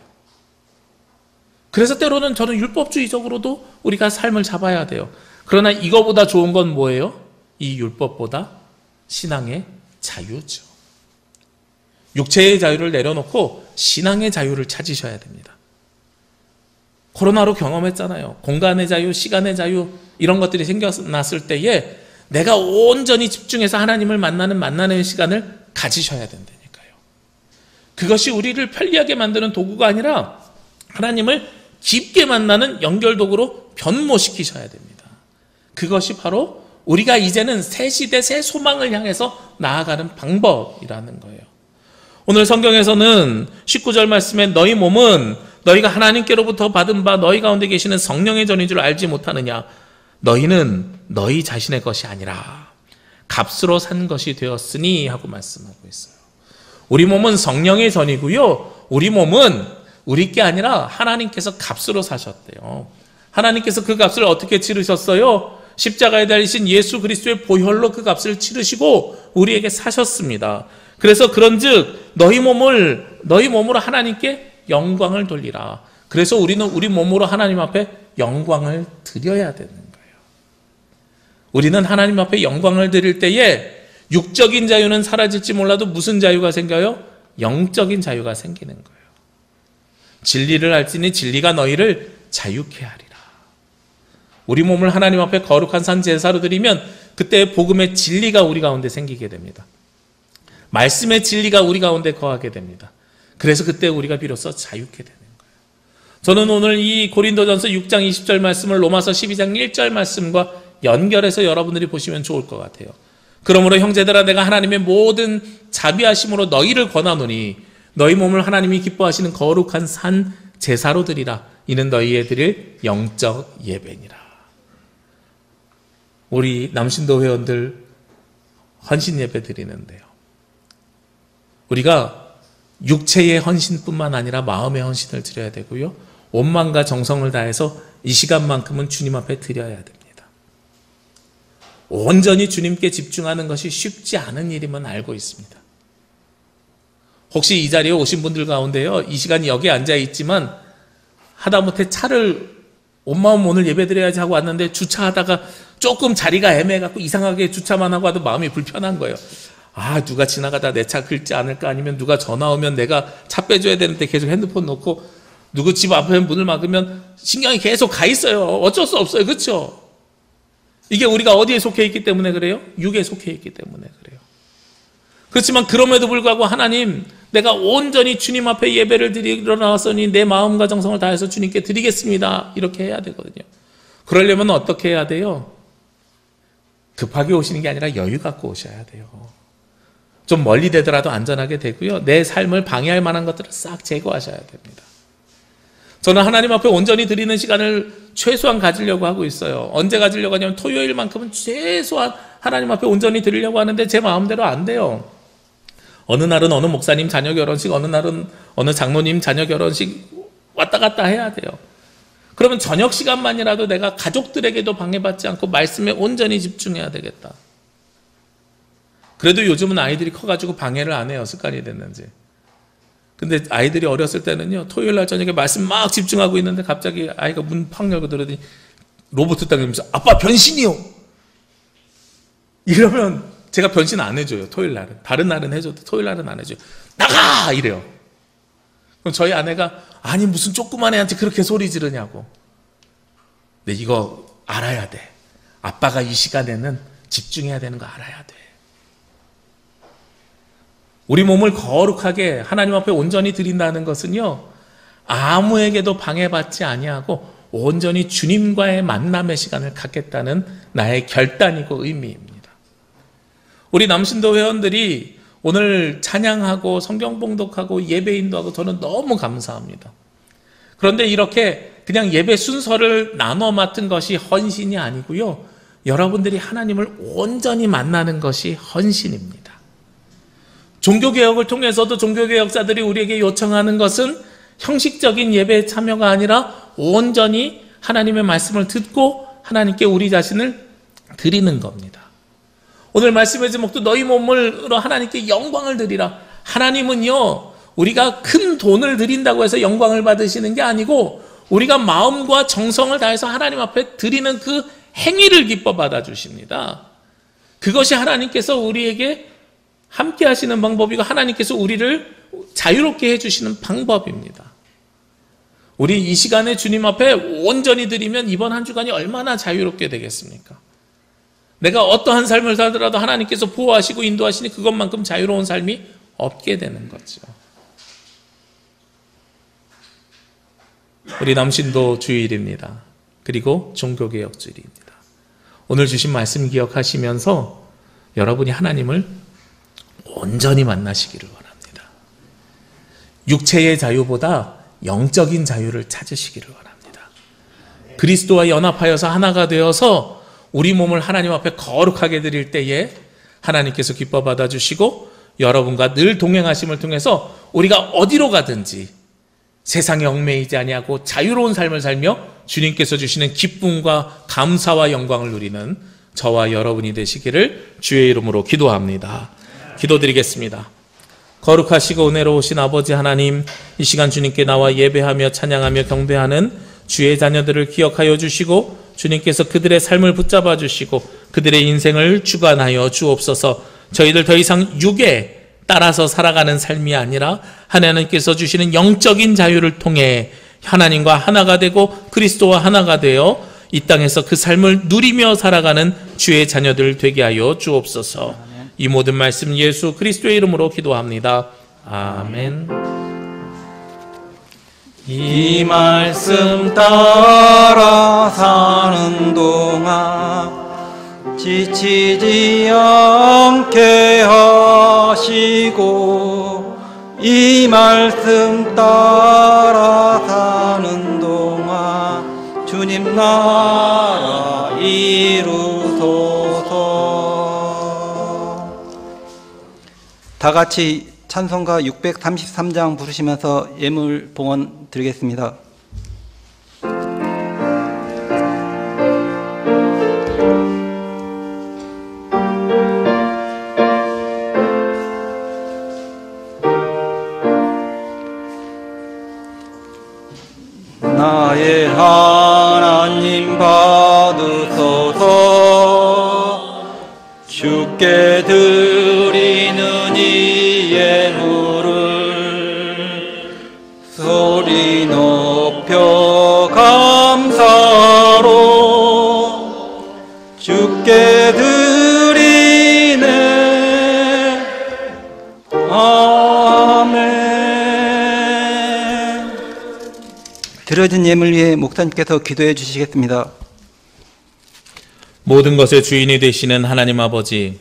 그래서 때로는 저는 율법주의적으로도 우리가 삶을 잡아야 돼요. 그러나 이거보다 좋은 건 뭐예요? 이 율법보다 신앙의 자유죠. 육체의 자유를 내려놓고 신앙의 자유를 찾으셔야 됩니다. 코로나로 경험했잖아요. 공간의 자유, 시간의 자유, 이런 것들이 생겨났을 때에 내가 온전히 집중해서 하나님을 만나는 시간을 가지셔야 된다니까요. 그것이 우리를 편리하게 만드는 도구가 아니라 하나님을 깊게 만나는 연결도구로 변모시키셔야 됩니다. 그것이 바로 우리가 이제는 새 시대, 새 소망을 향해서 나아가는 방법이라는 거예요. 오늘 성경에서는 19절 말씀에 너희 몸은 너희가 하나님께로부터 받은 바 너희 가운데 계시는 성령의 전인 줄 알지 못하느냐. 너희는 너희 자신의 것이 아니라 값으로 산 것이 되었으니 하고 말씀하고 있어요. 우리 몸은 성령의 전이고요. 우리 몸은 우리 게 아니라 하나님께서 값으로 사셨대요. 하나님께서 그 값을 어떻게 치르셨어요? 십자가에 달리신 예수 그리스도의 보혈로 그 값을 치르시고 우리에게 사셨습니다. 그래서 그런즉 너희 몸으로 하나님께 영광을 돌리라. 그래서 우리는 우리 몸으로 하나님 앞에 영광을 드려야 되는 거예요. 우리는 하나님 앞에 영광을 드릴 때에 육적인 자유는 사라질지 몰라도 무슨 자유가 생겨요? 영적인 자유가 생기는 거예요. 진리를 알지니 진리가 너희를 자유케 하리라. 우리 몸을 하나님 앞에 거룩한 산 제사로 드리면 그때 복음의 진리가 우리 가운데 생기게 됩니다. 말씀의 진리가 우리 가운데 거하게 됩니다. 그래서 그때 우리가 비로소 자유케 되는 거예요. 저는 오늘 이 고린도전서 6장 20절 말씀을 로마서 12장 1절 말씀과 연결해서 여러분들이 보시면 좋을 것 같아요. 그러므로 형제들아 내가 하나님의 모든 자비하심으로 너희를 권하노니 너희 몸을 하나님이 기뻐하시는 거룩한 산 제사로 드리라. 이는 너희에 드릴 영적 예배니라. 우리 남신도 회원들 헌신 예배 드리는데요. 우리가 육체의 헌신뿐만 아니라 마음의 헌신을 드려야 되고요. 온 마음과 정성을 다해서 이 시간만큼은 주님 앞에 드려야 됩니다. 온전히 주님께 집중하는 것이 쉽지 않은 일임은 알고 있습니다. 혹시 이 자리에 오신 분들 가운데요, 이 시간 여기 앉아 있지만 하다못해 차를 온 마음 오늘 예배드려야지 하고 왔는데 주차하다가 조금 자리가 애매해갖고 이상하게 주차만 하고 와도 마음이 불편한 거예요. 아, 누가 지나가다 내 차 긁지 않을까, 아니면 누가 전화 오면 내가 차 빼줘야 되는데 계속 핸드폰 놓고 누구 집 앞에 문을 막으면 신경이 계속 가 있어요. 어쩔 수 없어요. 그렇죠? 이게 우리가 어디에 속해 있기 때문에 그래요? 육에 속해 있기 때문에 그래요. 그렇지만 그럼에도 불구하고 하나님, 내가 온전히 주님 앞에 예배를 드리러 나왔으니 내 마음과 정성을 다해서 주님께 드리겠습니다. 이렇게 해야 되거든요. 그러려면 어떻게 해야 돼요? 급하게 오시는 게 아니라 여유 갖고 오셔야 돼요. 좀 멀리 되더라도 안전하게 되고요. 내 삶을 방해할 만한 것들을 싹 제거하셔야 됩니다. 저는 하나님 앞에 온전히 드리는 시간을 최소한 가지려고 하고 있어요. 언제 가지려고 하냐면 토요일만큼은 최소한 하나님 앞에 온전히 드리려고 하는데 제 마음대로 안 돼요. 어느 날은 어느 목사님 자녀 결혼식, 어느 날은 어느 장로님 자녀 결혼식 왔다 갔다 해야 돼요. 그러면 저녁 시간만이라도 내가 가족들에게도 방해받지 않고 말씀에 온전히 집중해야 되겠다. 그래도 요즘은 아이들이 커가지고 방해를 안 해요. 습관이 됐는지. 근데 아이들이 어렸을 때는요, 토요일 날 저녁에 말씀 막 집중하고 있는데 갑자기 아이가 문 팍 열고 들어오더니 로봇 딱 이러면서 아빠 변신이요! 이러면 제가 변신 안 해줘요. 토요일 날은. 다른 날은 해줘도 토요일 날은 안 해줘요. 나가! 이래요. 그럼 저희 아내가 아니 무슨 조그만 애한테 그렇게 소리 지르냐고. 근데 이거 알아야 돼. 아빠가 이 시간에는 집중해야 되는 거 알아야 돼. 우리 몸을 거룩하게 하나님 앞에 온전히 드린다는 것은요, 아무에게도 방해받지 아니하고 온전히 주님과의 만남의 시간을 갖겠다는 나의 결단이고 의미입니다. 우리 남신도 회원들이 오늘 찬양하고 성경 봉독하고 예배 인도하고 저는 너무 감사합니다. 그런데 이렇게 그냥 예배 순서를 나눠 맡은 것이 헌신이 아니고요, 여러분들이 하나님을 온전히 만나는 것이 헌신입니다. 종교개혁을 통해서도 종교개혁자들이 우리에게 요청하는 것은 형식적인 예배에 참여가 아니라 온전히 하나님의 말씀을 듣고 하나님께 우리 자신을 드리는 겁니다. 오늘 말씀의 제목도 너희 몸으로 하나님께 영광을 드리라. 하나님은요, 우리가 큰 돈을 드린다고 해서 영광을 받으시는 게 아니고 우리가 마음과 정성을 다해서 하나님 앞에 드리는 그 행위를 기뻐 받아주십니다. 그것이 하나님께서 우리에게 함께 하시는 방법이고 하나님께서 우리를 자유롭게 해주시는 방법입니다. 우리 이 시간에 주님 앞에 온전히 드리면 이번 한 주간이 얼마나 자유롭게 되겠습니까? 내가 어떠한 삶을 살더라도 하나님께서 보호하시고 인도하시니 그것만큼 자유로운 삶이 없게 되는 거죠. 우리 남신도 주일입니다. 그리고 종교개혁 주일입니다. 오늘 주신 말씀 기억하시면서 여러분이 하나님을 온전히 만나시기를 원합니다. 육체의 자유보다 영적인 자유를 찾으시기를 원합니다. 그리스도와 연합하여서 하나가 되어서 우리 몸을 하나님 앞에 거룩하게 드릴 때에 하나님께서 기뻐 받아주시고 여러분과 늘 동행하심을 통해서 우리가 어디로 가든지 세상에 얽매이지 아니하고 자유로운 삶을 살며 주님께서 주시는 기쁨과 감사와 영광을 누리는 저와 여러분이 되시기를 주의 이름으로 기도합니다. 기도드리겠습니다. 거룩하시고 은혜로우신 아버지 하나님, 이 시간 주님께 나와 예배하며 찬양하며 경배하는 주의 자녀들을 기억하여 주시고 주님께서 그들의 삶을 붙잡아 주시고 그들의 인생을 주관하여 주옵소서. 저희들 더 이상 육에 따라서 살아가는 삶이 아니라 하나님께서 주시는 영적인 자유를 통해 하나님과 하나가 되고 그리스도와 하나가 되어 이 땅에서 그 삶을 누리며 살아가는 주의 자녀들 되게 하여 주옵소서. 이 모든 말씀 예수 그리스도의 이름으로 기도합니다. 아멘. 이 말씀 따라 사는 동안 지치지 않게 하시고 이 말씀 따라 사는 동안 주님 나라 이루소서. 다 같이 찬송가 633장 부르시면서 예물 봉헌 드리겠습니다. 나의 하나님 받으소서. 주께 드리는 이 예물을 소리 높여 감사로 주께 드리네. 아멘. 드려진 예물 위에 목사님께서 기도해 주시겠습니다. 모든 것의 주인이 되시는 하나님 아버지,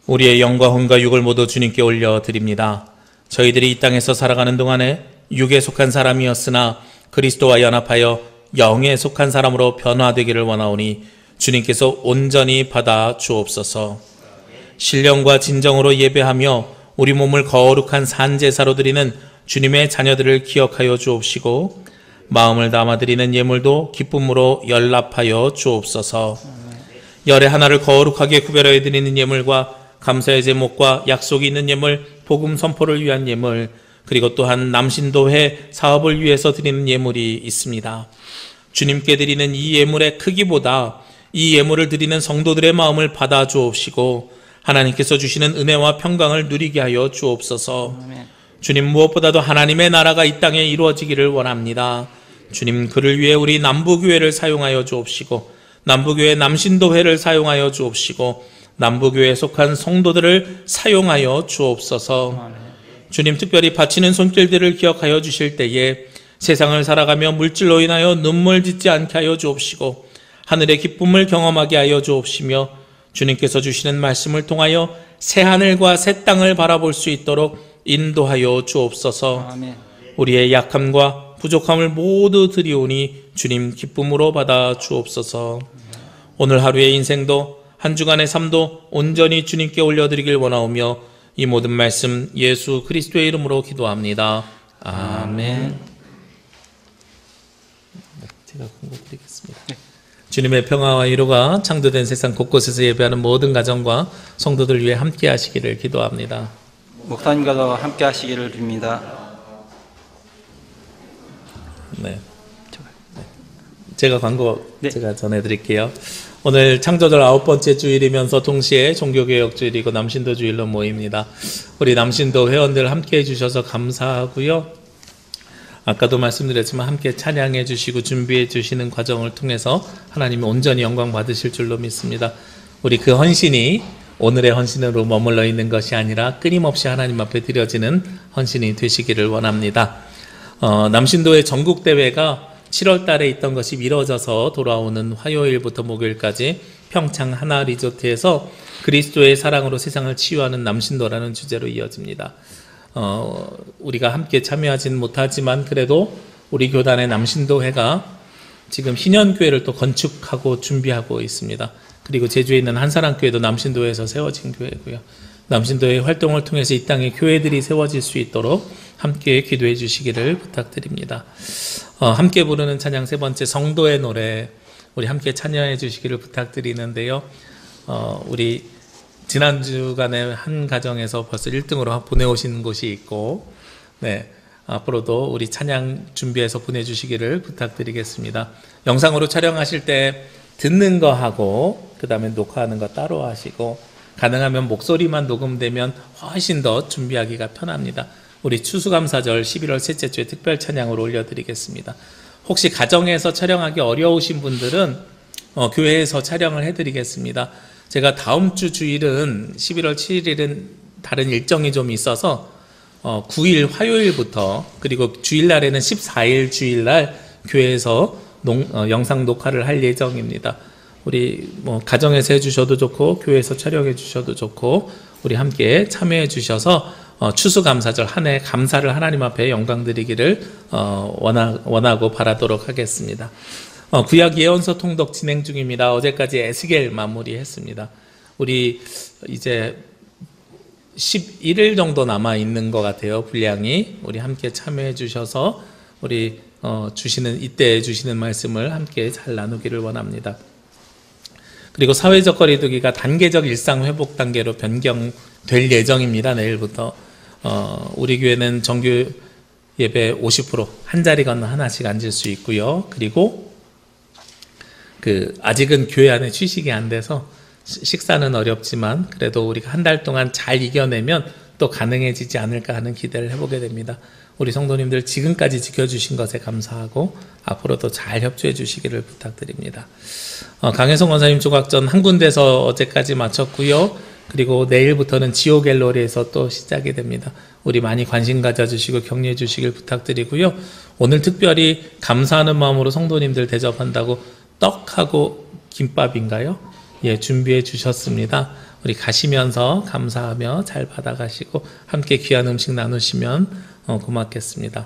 우리의 영과 혼과 육을 모두 주님께 올려드립니다. 저희들이 이 땅에서 살아가는 동안에 육에 속한 사람이었으나 그리스도와 연합하여 영에 속한 사람으로 변화되기를 원하오니 주님께서 온전히 받아 주옵소서. 신령과 진정으로 예배하며 우리 몸을 거룩한 산제사로 드리는 주님의 자녀들을 기억하여 주옵시고 마음을 담아드리는 예물도 기쁨으로 연락하여 주옵소서. 열의 하나를 거룩하게 구별하여 드리는 예물과 감사의 제목과 약속이 있는 예물, 복음 선포를 위한 예물, 그리고 또한 남신도회 사업을 위해서 드리는 예물이 있습니다. 주님께 드리는 이 예물의 크기보다 이 예물을 드리는 성도들의 마음을 받아 주옵시고 하나님께서 주시는 은혜와 평강을 누리게 하여 주옵소서. 주님, 무엇보다도 하나님의 나라가 이 땅에 이루어지기를 원합니다. 주님, 그를 위해 우리 남부교회를 사용하여 주옵시고 남부교회 남신도회를 사용하여 주옵시고 남부교회에 속한 성도들을 사용하여 주옵소서. 주님, 특별히 바치는 손길들을 기억하여 주실 때에 세상을 살아가며 물질로 인하여 눈물 짓지 않게 하여 주옵시고 하늘의 기쁨을 경험하게 하여 주옵시며 주님께서 주시는 말씀을 통하여 새 하늘과 새 땅을 바라볼 수 있도록 인도하여 주옵소서. 아멘. 우리의 약함과 부족함을 모두 드리오니 주님 기쁨으로 받아 주옵소서. 오늘 하루의 인생도 한 주간의 삶도 온전히 주님께 올려드리길 원하오며 이 모든 말씀 예수 그리스도의 이름으로 기도합니다. 아멘. 제가 공고드리겠습니다. 주님의 평화와 위로가 창조된 세상 곳곳에서 예배하는 모든 가정과 성도들 위해 함께 하시기를 기도합니다. 목사님과도 함께 하시기를 빕니다. 네. 제가 광고 네. 제가 전해드릴게요. 오늘 창조절 9번째 주일이면서 동시에 종교개혁 주일이고 남신도 주일로 모입니다. 우리 남신도 회원들 함께 해주셔서 감사하고요. 아까도 말씀드렸지만 함께 찬양해 주시고 준비해 주시는 과정을 통해서 하나님이 온전히 영광 받으실 줄로 믿습니다. 우리 그 헌신이 오늘의 헌신으로 머물러 있는 것이 아니라 끊임없이 하나님 앞에 드려지는 헌신이 되시기를 원합니다. 남신도의 전국대회가 7월 달에 있던 것이 미뤄져서 돌아오는 화요일부터 목요일까지 평창 하나 리조트에서 그리스도의 사랑으로 세상을 치유하는 남신도라는 주제로 이어집니다. 우리가 함께 참여하진 못하지만 그래도 우리 교단의 남신도회가 지금 희년교회를 또 건축하고 준비하고 있습니다. 그리고 제주에 있는 한사랑교회도 남신도에서 세워진 교회고요. 남신도의 활동을 통해서 이 땅에 교회들이 세워질 수 있도록 함께 기도해 주시기를 부탁드립니다. 함께 부르는 찬양 세 번째 성도의 노래 우리 함께 찬양해 주시기를 부탁드리는데요. 우리 지난 주간에 한 가정에서 벌써 1등으로 보내오신 곳이 있고 네, 앞으로도 우리 찬양 준비해서 보내주시기를 부탁드리겠습니다. 영상으로 촬영하실 때 듣는 거 하고 그 다음에 녹화하는 거 따로 하시고 가능하면 목소리만 녹음되면 훨씬 더 준비하기가 편합니다. 우리 추수감사절 11월 셋째 주에 특별 찬양으로 올려드리겠습니다. 혹시 가정에서 촬영하기 어려우신 분들은 교회에서 촬영을 해드리겠습니다. 제가 다음 주 주일은 11월 7일은 다른 일정이 좀 있어서 9일 화요일부터 그리고 주일날에는 14일 주일날 교회에서 영상 녹화를 할 예정입니다. 우리 가정에서 해주셔도 좋고 교회에서 촬영해 주셔도 좋고 우리 함께 참여해 주셔서 추수감사절 한 해 감사를 하나님 앞에 영광 드리기를 원하고 바라도록 하겠습니다. 구약 예언서 통독 진행 중입니다. 어제까지 에스겔 마무리했습니다. 우리 이제 11일 정도 남아 있는 것 같아요. 분량이 우리 함께 참여해 주셔서 우리 이때 주시는 말씀을 함께 잘 나누기를 원합니다. 그리고 사회적 거리두기가 단계적 일상 회복 단계로 변경될 예정입니다. 내일부터 우리 교회는 정규 예배 50% 한 자리 건너 하나씩 앉을 수 있고요. 그리고 아직은 교회 안에 취식이 안 돼서 식사는 어렵지만 그래도 우리가 한 달 동안 잘 이겨내면 또 가능해지지 않을까 하는 기대를 해보게 됩니다. 우리 성도님들 지금까지 지켜주신 것에 감사하고 앞으로도 잘 협조해 주시기를 부탁드립니다. 강혜성 원사님 조각전 한 군데서 어제까지 마쳤고요. 그리고 내일부터는 지오 갤러리에서 또 시작이 됩니다. 우리 많이 관심 가져주시고 격려해 주시길 부탁드리고요. 오늘 특별히 감사하는 마음으로 성도님들 대접한다고 떡하고 김밥인가요? 예, 준비해 주셨습니다. 우리 가시면서 감사하며 잘 받아가시고 함께 귀한 음식 나누시면 고맙겠습니다.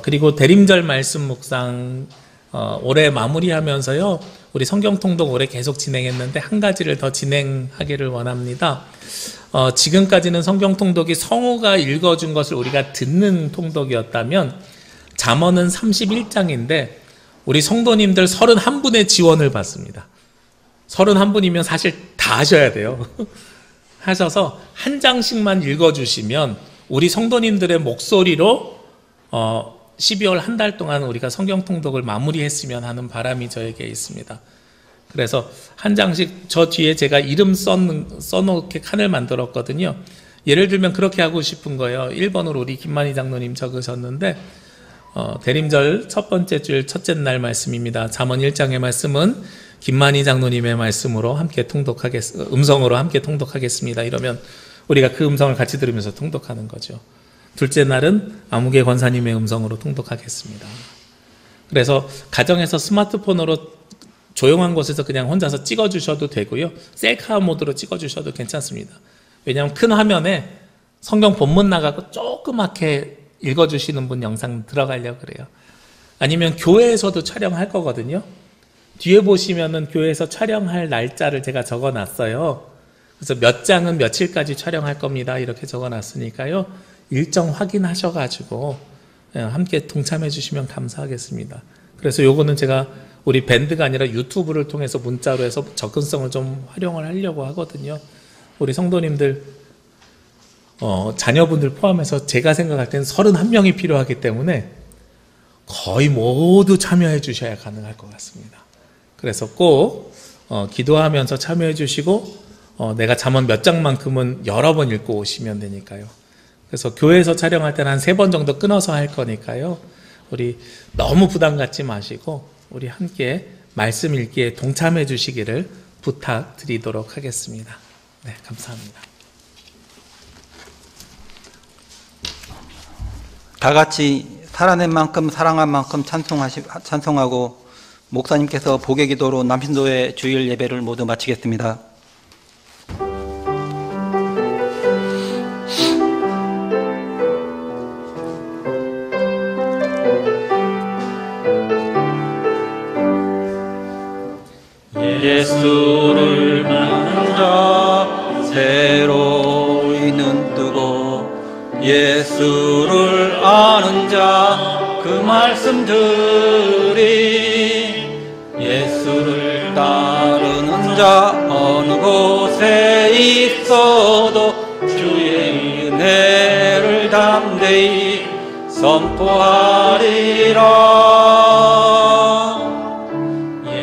그리고 대림절 말씀 묵상 올해 마무리하면서요. 우리 성경 통독 올해 계속 진행했는데 한 가지를 더 진행하기를 원합니다. 지금까지는 성경 통독이 성우가 읽어준 것을 우리가 듣는 통독이었다면 잠언은 31장인데 우리 성도님들 31분의 지원을 받습니다. 31분이면 사실 다 하셔야 돼요. 하셔서 한 장씩만 읽어주시면 우리 성도님들의 목소리로 12월 한 달 동안 우리가 성경 통독을 마무리했으면 하는 바람이 저에게 있습니다. 그래서 한 장씩 저 뒤에 제가 이름 써놓게 칸을 만들었거든요. 예를 들면 그렇게 하고 싶은 거예요. 1번으로 우리 김만희 장로님 적으셨는데 대림절 첫 번째 주일 첫째 날 말씀입니다. 잠언 1장의 말씀은 김만희 장로님의 말씀으로 함께 음성으로 함께 통독하겠습니다. 이러면 우리가 그 음성을 같이 들으면서 통독하는 거죠. 둘째 날은 아무개 권사님의 음성으로 통독하겠습니다. 그래서 가정에서 스마트폰으로 조용한 곳에서 그냥 혼자서 찍어주셔도 되고요. 셀카 모드로 찍어주셔도 괜찮습니다. 왜냐하면 큰 화면에 성경 본문 나가고 조그맣게 읽어주시는 분 영상 들어가려고 그래요. 아니면 교회에서도 촬영할 거거든요. 뒤에 보시면은 교회에서 촬영할 날짜를 제가 적어놨어요. 그래서 몇 장은 며칠까지 촬영할 겁니다. 이렇게 적어놨으니까요. 일정 확인하셔가지고 함께 동참해 주시면 감사하겠습니다. 그래서 요거는 제가 우리 밴드가 아니라 유튜브를 통해서 문자로 해서 접근성을 좀 활용을 하려고 하거든요. 우리 성도님들 자녀분들 포함해서 제가 생각할 때는 31명이 필요하기 때문에 거의 모두 참여해 주셔야 가능할 것 같습니다. 그래서 꼭 기도하면서 참여해 주시고 내가 잠언 몇 장만큼은 여러 번 읽고 오시면 되니까요. 그래서 교회에서 촬영할 때는 한 3번 정도 끊어서 할 거니까요. 우리 너무 부담 갖지 마시고 우리 함께 말씀 읽기에 동참해 주시기를 부탁드리도록 하겠습니다. 네, 감사합니다. 다 같이 살아낸 만큼 사랑한 만큼 찬송하고 목사님께서 복의 기도로 남신도의 주일 예배를 모두 마치겠습니다. 예수를 만난 자 새로이 눈 뜨고 예수를 아는 자 그 말씀들이 예수를 따르는 자 어느 곳에 있어도 주의 은혜를 담대히 선포하리라.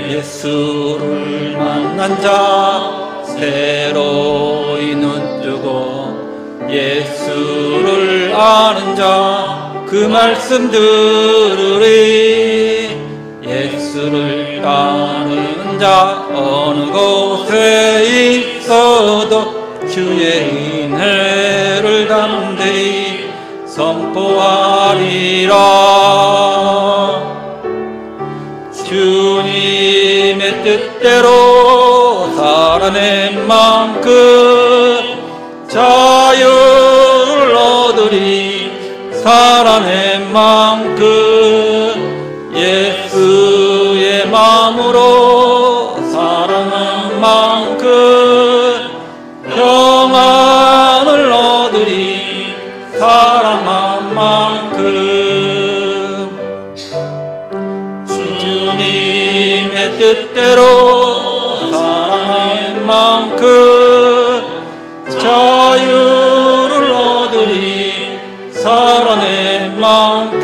예수를 만난 자 새로이 눈 뜨고 예수를 아는 자 그 말씀 들으리. 예수를 따르는 자 어느 곳에 있어도 주의 은혜를 담대히 선포하리라. 주님의 뜻대로 살아낸 만큼 자유를 얻으리. 살아낸 만큼 예수의 마음으로 사랑한 만큼 평안을 얻으리. 사랑한 만큼 주님의 뜻대로 사랑한 만큼 자유를 얻으리. 살아낸 만큼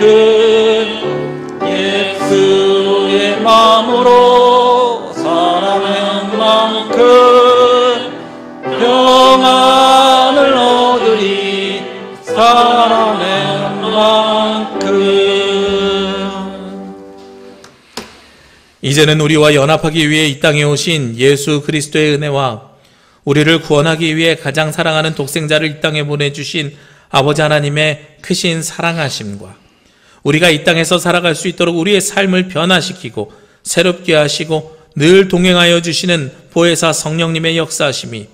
예수의 마음으로 살아낸 만큼 평안을 얻으리. 살아낸 만큼. 이제는 우리와 연합하기 위해 이 땅에 오신 예수 그리스도의 은혜와 우리를 구원하기 위해 가장 사랑하는 독생자를 이 땅에 보내주신 아버지 하나님의 크신 사랑하심과 우리가 이 땅에서 살아갈 수 있도록 우리의 삶을 변화시키고 새롭게 하시고 늘 동행하여 주시는 보혜사 성령님의 역사하심이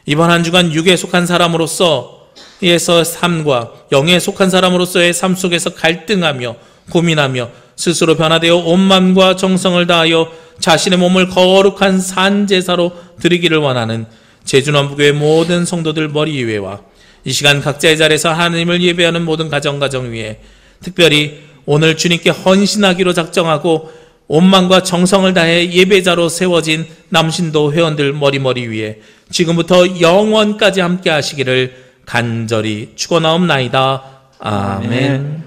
이번 한 주간 육에 속한 사람으로서의 삶과 영에 속한 사람으로서의 삶 속에서 갈등하며 고민하며 스스로 변화되어 온 마음과 정성을 다하여 자신의 몸을 거룩한 산제사로 드리기를 원하는 제주남부교회 모든 성도들 머리 위에와 이 시간 각자의 자리에서 하나님을 예배하는 모든 가정 위에 특별히 오늘 주님께 헌신하기로 작정하고 온 마음과 정성을 다해 예배자로 세워진 남신도 회원들 머리 위에 지금부터 영원까지 함께 하시기를 간절히 축원하옵나이다. 아멘.